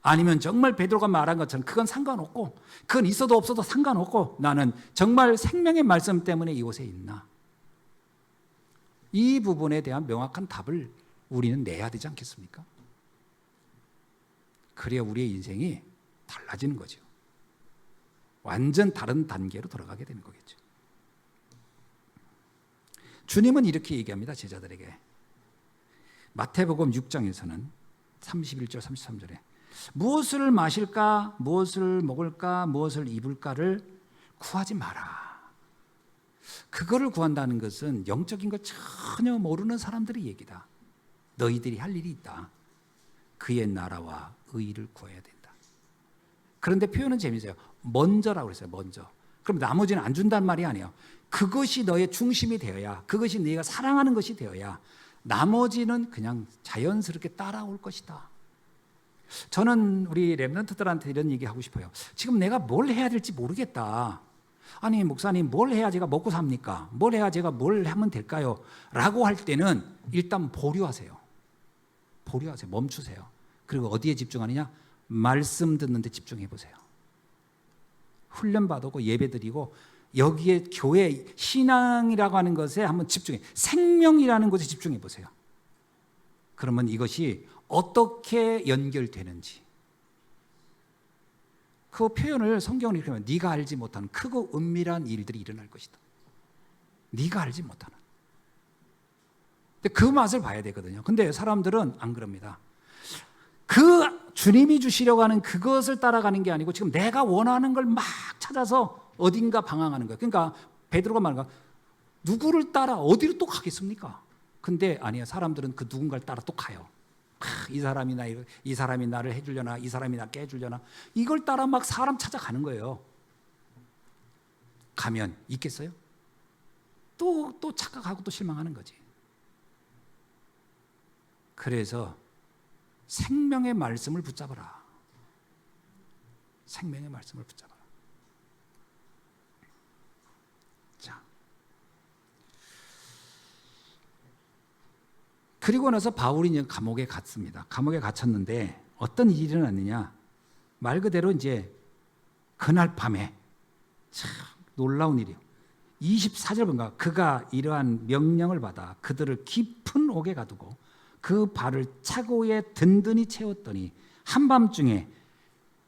아니면 정말 베드로가 말한 것처럼 그건 상관없고 그건 있어도 없어도 상관없고 나는 정말 생명의 말씀 때문에 이곳에 있나? 이 부분에 대한 명확한 답을 우리는 내야 되지 않겠습니까? 그래야 우리의 인생이 달라지는 거죠. 완전 다른 단계로 들어가게 되는 거겠죠. 주님은 이렇게 얘기합니다. 제자들에게. 마태복음 6장에서는 31절 33절에 무엇을 마실까, 무엇을 먹을까, 무엇을 입을까를 구하지 마라. 그거를 구한다는 것은 영적인 걸 전혀 모르는 사람들의 얘기다. 너희들이 할 일이 있다. 그의 나라와 의를 구해야 된다. 그런데 표현은 재미있어요. 먼저라고 그랬어요. 먼저. 그럼 나머지는 안 준다는 말이 아니에요. 그것이 너의 중심이 되어야, 그것이 네가 사랑하는 것이 되어야 나머지는 그냥 자연스럽게 따라올 것이다. 저는 우리 렘넌트들한테 이런 얘기 하고 싶어요. 지금 내가 뭘 해야 될지 모르겠다. 아니 목사님 뭘 해야 제가 먹고 삽니까? 뭘 해야 제가 뭘 하면 될까요? 라고 할 때는 일단 보류하세요. 보류하세요. 멈추세요. 그리고 어디에 집중하느냐? 말씀 듣는 데 집중해 보세요. 훈련 받고 예배 드리고 여기에 교회 신앙이라고 하는 것에 한번 집중해. 생명이라는 것에 집중해 보세요. 그러면 이것이 어떻게 연결되는지. 그 표현을 성경은 이렇게 하면 네가 알지 못하는 크고 은밀한 일들이 일어날 것이다. 네가 알지 못하는. 근데 그 맛을 봐야 되거든요. 근데 사람들은 안 그럽니다. 그 주님이 주시려고 하는 그것을 따라가는 게 아니고 지금 내가 원하는 걸 막 찾아서 어딘가 방황하는 거예요. 그러니까 베드로가 말한 거 누구를 따라 어디로 또 가겠습니까? 근데 아니에요. 사람들은 그 누군가를 따라 또 가요. 이 사람이 나를 해주려나, 이 사람이 나 깨주려나, 이걸 따라 막 사람 찾아가는 거예요. 가면 있겠어요? 또 착각하고 또 실망하는 거지. 그래서 생명의 말씀을 붙잡아라. 생명의 말씀을 붙잡아라. 자, 그리고 나서 바울이 이제 감옥에 갇습니다. 감옥에 갇혔는데 어떤 일이 일어났느냐? 말 그대로 이제 그날 밤에 참 놀라운 일이요. 24절 보니까 그가 이러한 명령을 받아 그들을 깊은 옥에 가두고 그 발을 차고에 든든히 채웠더니 한밤중에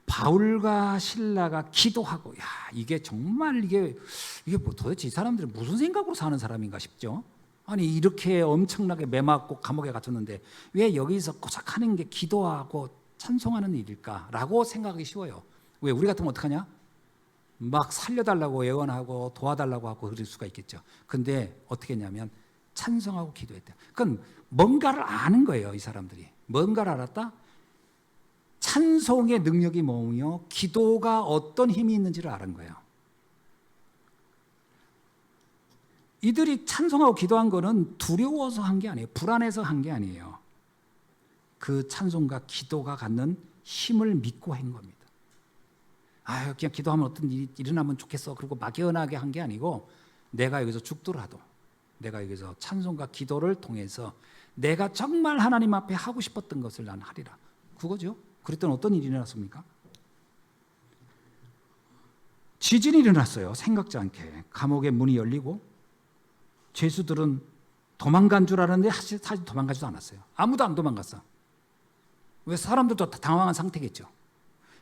바울과 실라가 기도하고, 야, 이게 정말 이게 뭐 도대체 이 사람들은 무슨 생각으로 사는 사람인가 싶죠. 아니 이렇게 엄청나게 매맞고 감옥에 갇혔는데 왜 여기서 고작 하는 게 기도하고 찬송하는 일일까라고 생각하기 쉬워요. 왜 우리 같으면 어떡하냐? 막 살려달라고 예언하고 도와달라고 하고 그럴 수가 있겠죠. 근데 어떻게 했냐면 찬송하고 기도했대요. 그건 뭔가를 아는 거예요. 이 사람들이 뭔가를 알았다. 찬송의 능력이 뭐며 기도가 어떤 힘이 있는지를 아는 거예요. 이들이 찬송하고 기도한 거는 두려워서 한 게 아니에요. 불안해서 한 게 아니에요. 그 찬송과 기도가 갖는 힘을 믿고 한 겁니다. 아, 그냥 기도하면 어떤 일이 일어나면 좋겠어. 그리고 막연하게 한 게 아니고 내가 여기서 죽더라도 내가 여기서 찬송과 기도를 통해서 내가 정말 하나님 앞에 하고 싶었던 것을 난 하리라. 그거죠. 그랬더니 어떤 일이 일어났습니까? 지진이 일어났어요. 생각지 않게. 감옥의 문이 열리고 죄수들은 도망간 줄 알았는데 사실 도망가지도 않았어요. 아무도 안 도망갔어. 왜? 사람들도 다 당황한 상태겠죠.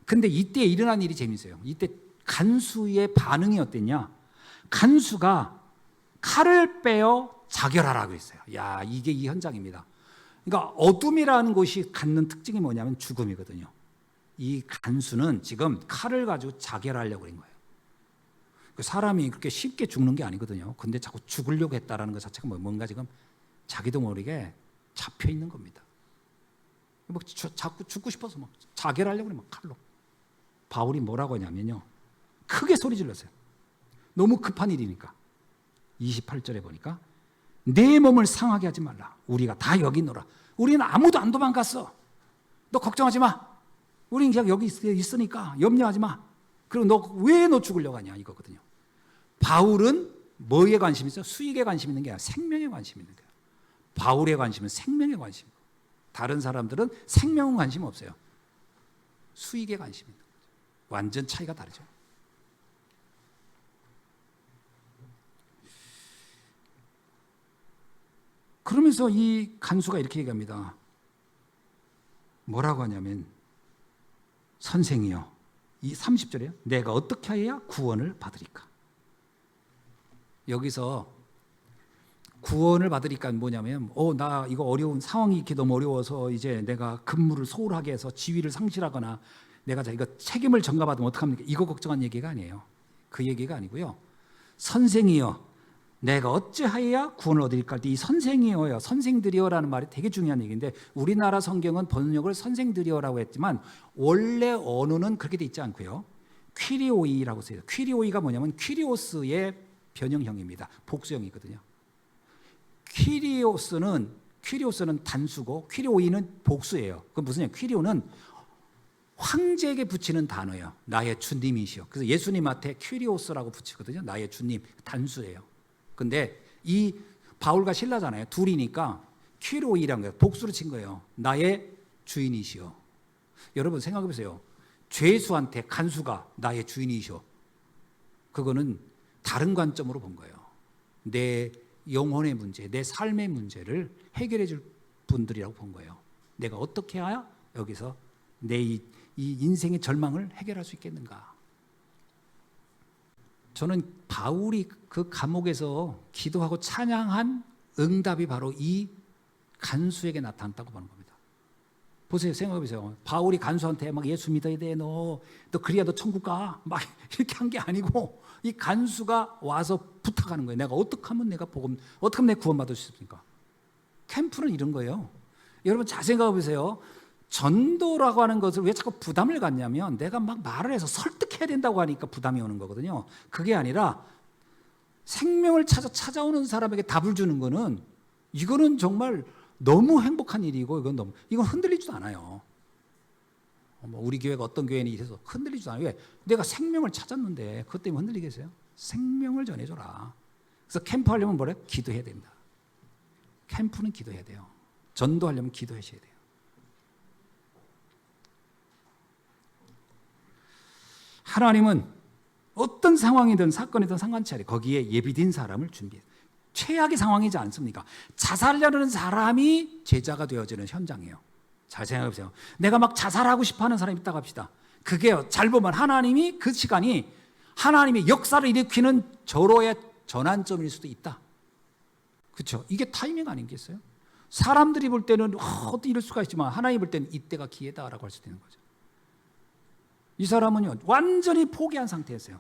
근데 이때 일어난 일이 재밌어요. 이때 간수의 반응이 어땠냐? 간수가 칼을 빼어 자결하라고 했어요. 야, 이게 이 현장입니다. 그러니까 어둠이라는 것이 갖는 특징이 뭐냐면 죽음이거든요. 이 간수는 지금 칼을 가지고 자결하려고 한 거예요. 사람이 그렇게 쉽게 죽는 게 아니거든요. 근데 자꾸 죽으려고 했다라는 것 자체가 뭔가 지금 자기도 모르게 잡혀 있는 겁니다. 막 자꾸 죽고 싶어서 막 자결하려고 그래, 막 칼로. 바울이 뭐라고 하냐면요, 크게 소리 질렀어요. 너무 급한 일이니까. 28절에 보니까 내 몸을 상하게 하지 말라. 우리가 다 여기 있노라. 우리는 아무도 안 도망갔어. 너 걱정하지 마. 우리는 그냥 여기 있으니까 염려하지 마. 그리고 너 왜 너 죽으려고 하냐 이거거든요. 바울은 뭐에 관심이 있어요? 수익에 관심 있는 게 아니라 생명에 관심 있는 거예요. 바울의 관심은 생명에 관심이고 다른 사람들은 생명은 관심 없어요. 수익에 관심 있는 거죠. 완전 차이가 다르죠. 그러면서 이 간수가 이렇게 얘기합니다. 뭐라고 하냐면 선생이여, 이 30절이에요. 내가 어떻게 해야 구원을 받으리까? 여기서 구원을 받으리까 뭐냐면 나 이거 어려운 상황이 이렇게 너무 어려워서 이제 내가 근무를 소홀하게 해서 지위를 상실하거나 내가 이거 책임을 전가받으면 어떡합니까? 이거 걱정한 얘기가 아니에요. 그 얘기가 아니고요. 선생이여, 내가 어찌하여야 구원을 얻으리까? 이 선생이여요, 선생들이여라는 말이 되게 중요한 얘기인데 우리나라 성경은 번역을 선생들이여라고 했지만 원래 언어는 그렇게 돼 있지 않고요. 퀴리오이라고 써요. 퀴리오이가 뭐냐면 퀴리오스의 변형형입니다. 복수형이거든요. 퀴리오스는 단수고 퀴리오이는 복수예요. 그 무슨 얘기예요? 퀴리오는 황제에게 붙이는 단어예요. 나의 주님이시여. 그래서 예수님한테 퀴리오스라고 붙이거든요. 나의 주님, 단수예요. 근데 이 바울과 실라잖아요. 둘이니까 퀴리오이란 거예요. 복수로 친 거예요. 나의 주인이시여. 여러분 생각해 보세요. 죄수한테 간수가 나의 주인이시여. 그거는 다른 관점으로 본 거예요. 내 영혼의 문제, 내 삶의 문제를 해결해 줄 분들이라고 본 거예요. 내가 어떻게 해야 여기서 내 이 인생의 절망을 해결할 수 있겠는가? 저는 바울이 그 감옥에서 기도하고 찬양한 응답이 바로 이 간수에게 나타났다고 보는 겁니다. 보세요, 생각해 보세요. 바울이 간수한테 막 예수 믿어야 돼, 너 그래야 너 천국 가, 막 이렇게 한 게 아니고 이 간수가 와서 부탁하는 거예요. 내가 어떻게 하면 어떻게 하면 내가 구원받을 수 있습니까? 캠프는 이런 거예요. 여러분 잘 생각해 보세요. 전도라고 하는 것을 왜 자꾸 부담을 갖냐면 내가 막 말을 해서 설득해야 된다고 하니까 부담이 오는 거거든요. 그게 아니라 생명을 찾아오는 사람에게 답을 주는 거는 이거는 정말 너무 행복한 일이고 이건 흔들리지도 않아요. 우리 교회가 어떤 교회니 이래서 흔들리지도 않아요. 왜? 내가 생명을 찾았는데 그것 때문에 흔들리겠어요? 생명을 전해줘라. 그래서 캠프하려면 뭐래? 기도해야 된다. 캠프는 기도해야 돼요. 전도하려면 기도하셔야 돼요. 하나님은 어떤 상황이든 사건이든 상관치 않아요. 거기에 예비된 사람을 준비해요. 최악의 상황이지 않습니까? 자살하려는 사람이 제자가 되어지는 현장이에요. 잘 생각해보세요. 내가 막 자살하고 싶어하는 사람이 있다고 합시다. 그게 잘 보면 하나님이 그 시간이 하나님의 역사를 일으키는 절호의 전환점일 수도 있다. 그렇죠? 이게 타이밍 아니겠어요? 사람들이 볼 때는 어떻게 이럴 수가 있지만 하나님 볼 때는 이때가 기회다라고 할 수도 있는 거죠. 이 사람은요 완전히 포기한 상태였어요.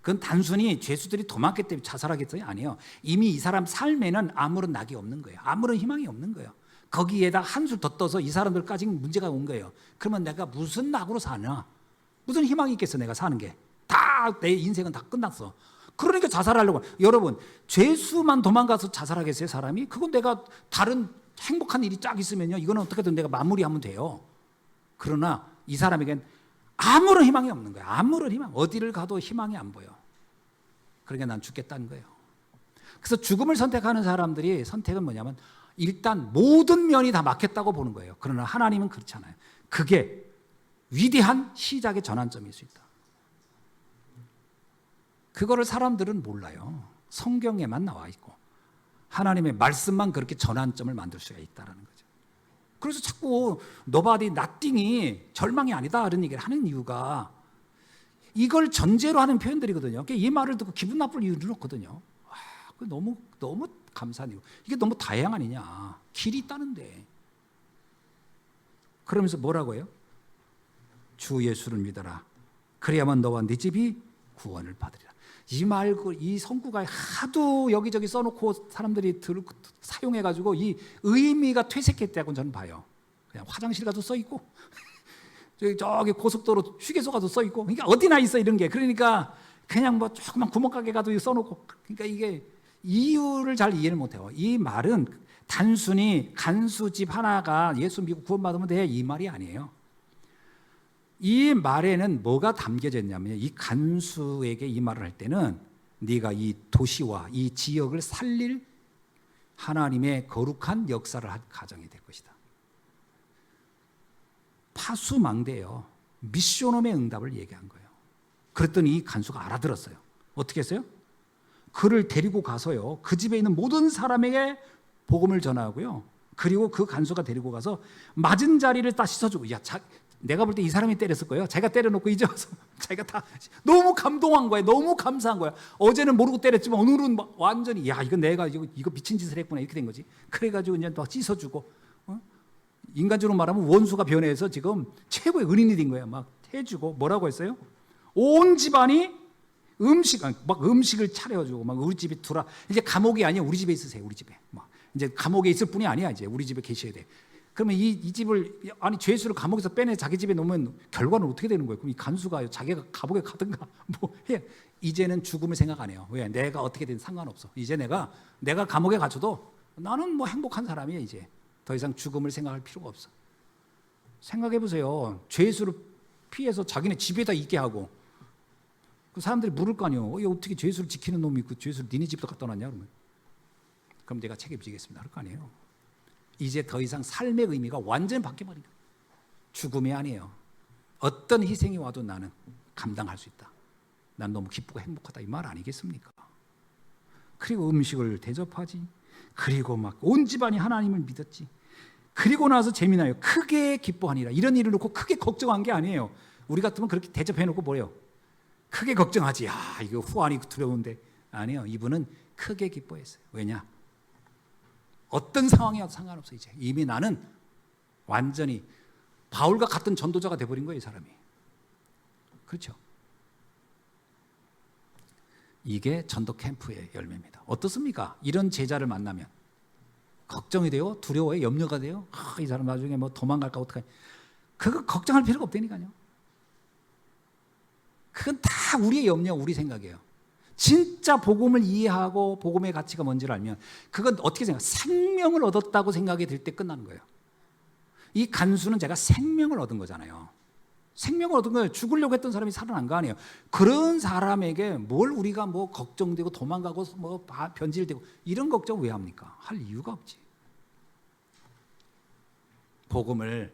그건 단순히 죄수들이 더 많기 때문에 자살하겠어요? 아니에요. 이미 이 사람 삶에는 아무런 낙이 없는 거예요. 아무런 희망이 없는 거예요. 거기에다 한술 더 떠서 이 사람들까지 문제가 온 거예요. 그러면 내가 무슨 낙으로 사냐? 무슨 희망이 있겠어 내가 사는 게. 다 내 인생은 다 끝났어. 그러니까 자살하려고. 여러분 죄수만 도망가서 자살하겠어요 사람이? 그건 내가 다른 행복한 일이 쫙 있으면요 이거는 어떻게든 내가 마무리하면 돼요. 그러나 이 사람에겐 아무런 희망이 없는 거예요. 아무런 희망. 어디를 가도 희망이 안 보여. 그러니까 난 죽겠다는 거예요. 그래서 죽음을 선택하는 사람들이 선택은 뭐냐면 일단 모든 면이 다 막혔다고 보는 거예요. 그러나 하나님은 그렇지 않아요. 그게 위대한 시작의 전환점일 수 있다. 그거를 사람들은 몰라요. 성경에만 나와 있고 하나님의 말씀만 그렇게 전환점을 만들 수가 있다는 거죠. 그래서 자꾸 nobody, nothing이 절망이 아니다 이런 얘기를 하는 이유가 이걸 전제로 하는 표현들이거든요. 이 말을 듣고 기분 나쁠 이유는 없거든요. 너무 감사한 이유. 이게 너무 다양 아니냐. 길이 있다는데. 그러면서 뭐라고 해요? 주 예수를 믿어라. 그래야만 너와 네 집이 구원을 받으리라. 이 말고 이 성구가 하도 여기저기 써놓고 사람들이 사용해가지고 이 의미가 퇴색했다고 저는 봐요. 그냥 화장실 가도 써있고 저기 고속도로 휴게소 가도 써있고 그러니까 어디나 있어 이런 게. 그러니까 그냥 뭐 조그만 구멍가게 가도 써놓고 그러니까 이게 이유를 잘 이해를 못해요. 이 말은 단순히 간수집 하나가 예수 믿고 구원받으면 돼 이 말이 아니에요. 이 말에는 뭐가 담겨져 있냐면 이 간수에게 이 말을 할 때는 네가 이 도시와 이 지역을 살릴 하나님의 거룩한 역사를 할 가정이 될 것이다. 파수망대예요. 미션홈의 응답을 얘기한 거예요. 그랬더니 이 간수가 알아들었어요. 어떻게 했어요? 그를 데리고 가서요 그 집에 있는 모든 사람에게 복음을 전하고요. 그리고 그 간수가 데리고 가서 맞은 자리를 다 씻어주고 내가 볼 때 이 사람이 때렸을 거예요. 자기가 때려놓고 이제 와서 자기가 다 너무 감동한 거예요. 너무 감사한 거예요. 어제는 모르고 때렸지만 오늘은 완전히 이건 내가 이거 미친 짓을 했구나 이렇게 된 거지. 그래가지고 이제 막 씻어주고 인간적으로 말하면 원수가 변해서 지금 최고의 은인이 된 거예요. 막 해주고 뭐라고 했어요? 온 집안이 음식을 차려주고 막 우리 집에 이제 감옥이 아니야. 우리 집에 있으세요. 우리 집에 막 이제 감옥에 있을 뿐이 아니야. 이제 우리 집에 계셔야 돼. 그러면 이 집을 죄수를 감옥에서 빼내 자기 집에 놓으면 결과는 어떻게 되는 거예요? 그럼 이 간수가 자기가 감옥에 가든가 뭐 해. 이제는 죽음을 생각 안 해요. 왜? 내가 어떻게 되든 상관없어. 이제 내가 감옥에 갇혀도 나는 뭐 행복한 사람이야. 이제 더 이상 죽음을 생각할 필요가 없어. 생각해 보세요. 죄수를 피해서 자기네 집에다 있게 하고 그 사람들이 물을 거 아니에요. 어떻게 죄수를 지키는 놈이 그 죄수를 니네 집도 갖다 놨냐 그러면. 그럼 내가 책임지겠습니다 할 거 아니에요. 이제 더 이상 삶의 의미가 완전히 바뀌어버린 거예요. 죽음이 아니에요. 어떤 희생이 와도 나는 감당할 수 있다. 난 너무 기쁘고 행복하다 이 말 아니겠습니까? 그리고 음식을 대접하지. 그리고 막 온 집안이 하나님을 믿었지. 그리고 나서 재미나요. 크게 기뻐하니라. 이런 일을 놓고 크게 걱정한 게 아니에요. 우리 같으면 그렇게 대접해놓고 뭐래요? 크게 걱정하지. 이거 후환이 두려운데. 아니에요. 이분은 크게 기뻐했어요. 왜냐? 어떤 상황이어도 상관없어. 이제 이미 나는 완전히 바울과 같은 전도자가 돼버린 거예요. 이 사람이. 그렇죠? 이게 전도 캠프의 열매입니다. 어떻습니까? 이런 제자를 만나면 걱정이 돼요? 두려워요? 염려가 돼요? 이 사람 나중에 뭐 도망갈까 어떡하냐. 그거 걱정할 필요가 없다니까요. 그건 다 우리의 염려, 우리 생각이에요. 진짜 복음을 이해하고 복음의 가치가 뭔지를 알면 그건 어떻게 생각해요? 생명을 얻었다고 생각이 들 때 끝나는 거예요. 이 간수는 제가 생명을 얻은 거잖아요. 생명을 얻은 거예요. 죽으려고 했던 사람이 살아난 거 아니에요. 그런 사람에게 뭘 우리가 뭐 걱정되고 도망가고 뭐 변질되고 이런 걱정 왜 합니까? 할 이유가 없지. 복음을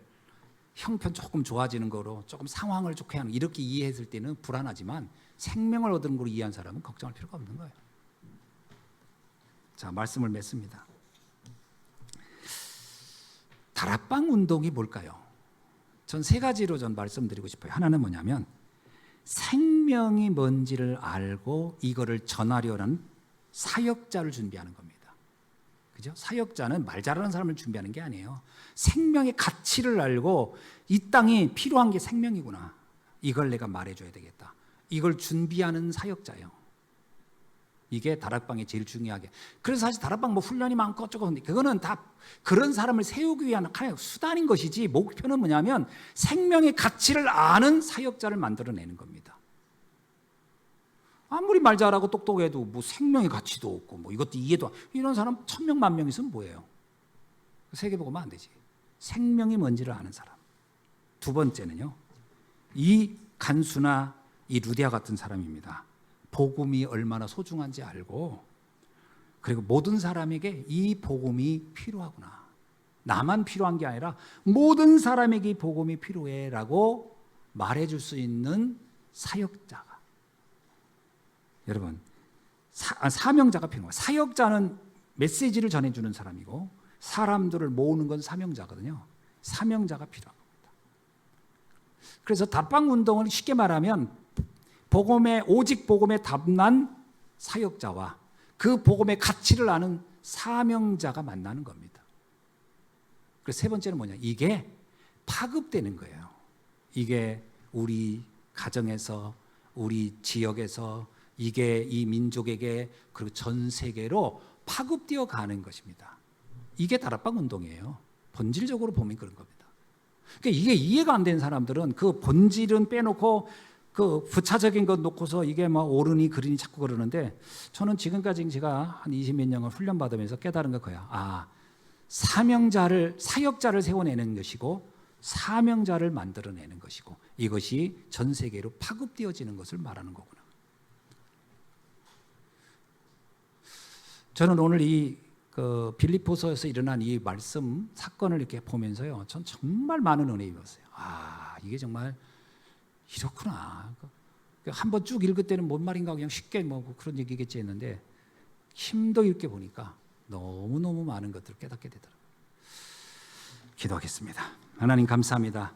형편 조금 좋아지는 거로 조금 상황을 좋게 하는 이렇게 이해했을 때는 불안하지만 생명을 얻는 걸로 이해한 사람은 걱정할 필요가 없는 거예요. 자, 말씀을 맺습니다. 다락방 운동이 뭘까요? 전 세 가지로 말씀드리고 싶어요. 하나는 뭐냐면 생명이 뭔지를 알고 이거를 전하려는 사역자를 준비하는 겁니다. 그죠? 사역자는 말 잘하는 사람을 준비하는 게 아니에요. 생명의 가치를 알고 이 땅이 필요한 게 생명이구나. 이걸 내가 말해줘야 되겠다. 이걸 준비하는 사역자예요. 이게 다락방이 제일 중요하게. 그래서 사실 다락방 뭐 훈련이 많고 어쩌고 근데 그거는 다 그런 사람을 세우기 위한 하나의 수단인 것이지 목표는 뭐냐면 생명의 가치를 아는 사역자를 만들어내는 겁니다. 아무리 말 잘하고 똑똑해도 뭐 생명의 가치도 없고 뭐 이것도 이해도 이런 사람 1000명 10,000명 있으면 뭐예요? 세계보고만 안 되지. 생명이 뭔지를 아는 사람. 두 번째는요. 이 간수나 이 루디아 같은 사람입니다. 복음이 얼마나 소중한지 알고 그리고 모든 사람에게 이 복음이 필요하구나. 나만 필요한 게 아니라 모든 사람에게 이 복음이 필요해라고 말해줄 수 있는 사역자가. 여러분 사명자가 필요해요. 사역자는 메시지를 전해주는 사람이고 사람들을 모으는 건 사명자거든요. 사명자가 필요한 겁니다. 그래서 다락방 운동은 쉽게 말하면 오직 복음에 답난 사역자와 그 복음의 가치를 아는 사명자가 만나는 겁니다. 그래서 세 번째는 뭐냐? 이게 파급되는 거예요. 이게 우리 가정에서 우리 지역에서 이게 이 민족에게 그리고 전 세계로 파급되어 가는 것입니다. 이게 다락방 운동이에요. 본질적으로 보면 그런 겁니다. 그러니까 이게 이해가 안 되는 사람들은 그 본질은 빼놓고 그 부차적인 것 놓고서 이게 뭐 옳으니 그르니 자꾸 그러는데 저는 지금까지 제가 한 20몇 년을 훈련 받으면서 깨달은 거 그거야. 아, 사역자를 세워내는 것이고 사명자를 만들어내는 것이고 이것이 전 세계로 파급되어지는 것을 말하는 거구나. 저는 오늘 이 빌립보서에서 일어난 이 말씀 사건을 이렇게 보면서요, 전 정말 많은 은혜 입었어요. 아, 이게 정말 이렇구나. 한번 쭉 읽을 때는 뭔 말인가 그냥 쉽게 뭐 그런 얘기겠지 했는데 힘도 있게 보니까 너무너무 많은 것들을 깨닫게 되더라고요. 기도하겠습니다. 하나님 감사합니다.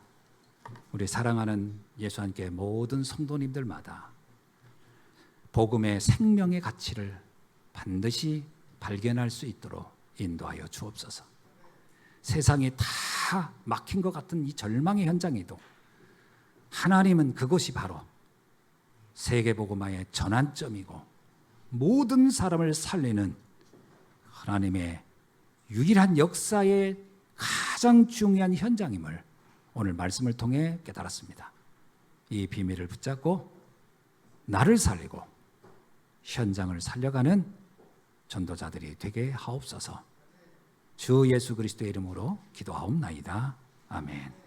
우리 사랑하는 예수 함께 모든 성도님들마다 복음의 생명의 가치를 반드시 발견할 수 있도록 인도하여 주옵소서. 세상이 다 막힌 것 같은 이 절망의 현장에도 하나님은 그것이 바로 세계복음화의 전환점이고 모든 사람을 살리는 하나님의 유일한 역사의 가장 중요한 현장임을 오늘 말씀을 통해 깨달았습니다. 이 비밀을 붙잡고 나를 살리고 현장을 살려가는 전도자들이 되게 하옵소서. 주 예수 그리스도의 이름으로 기도하옵나이다. 아멘.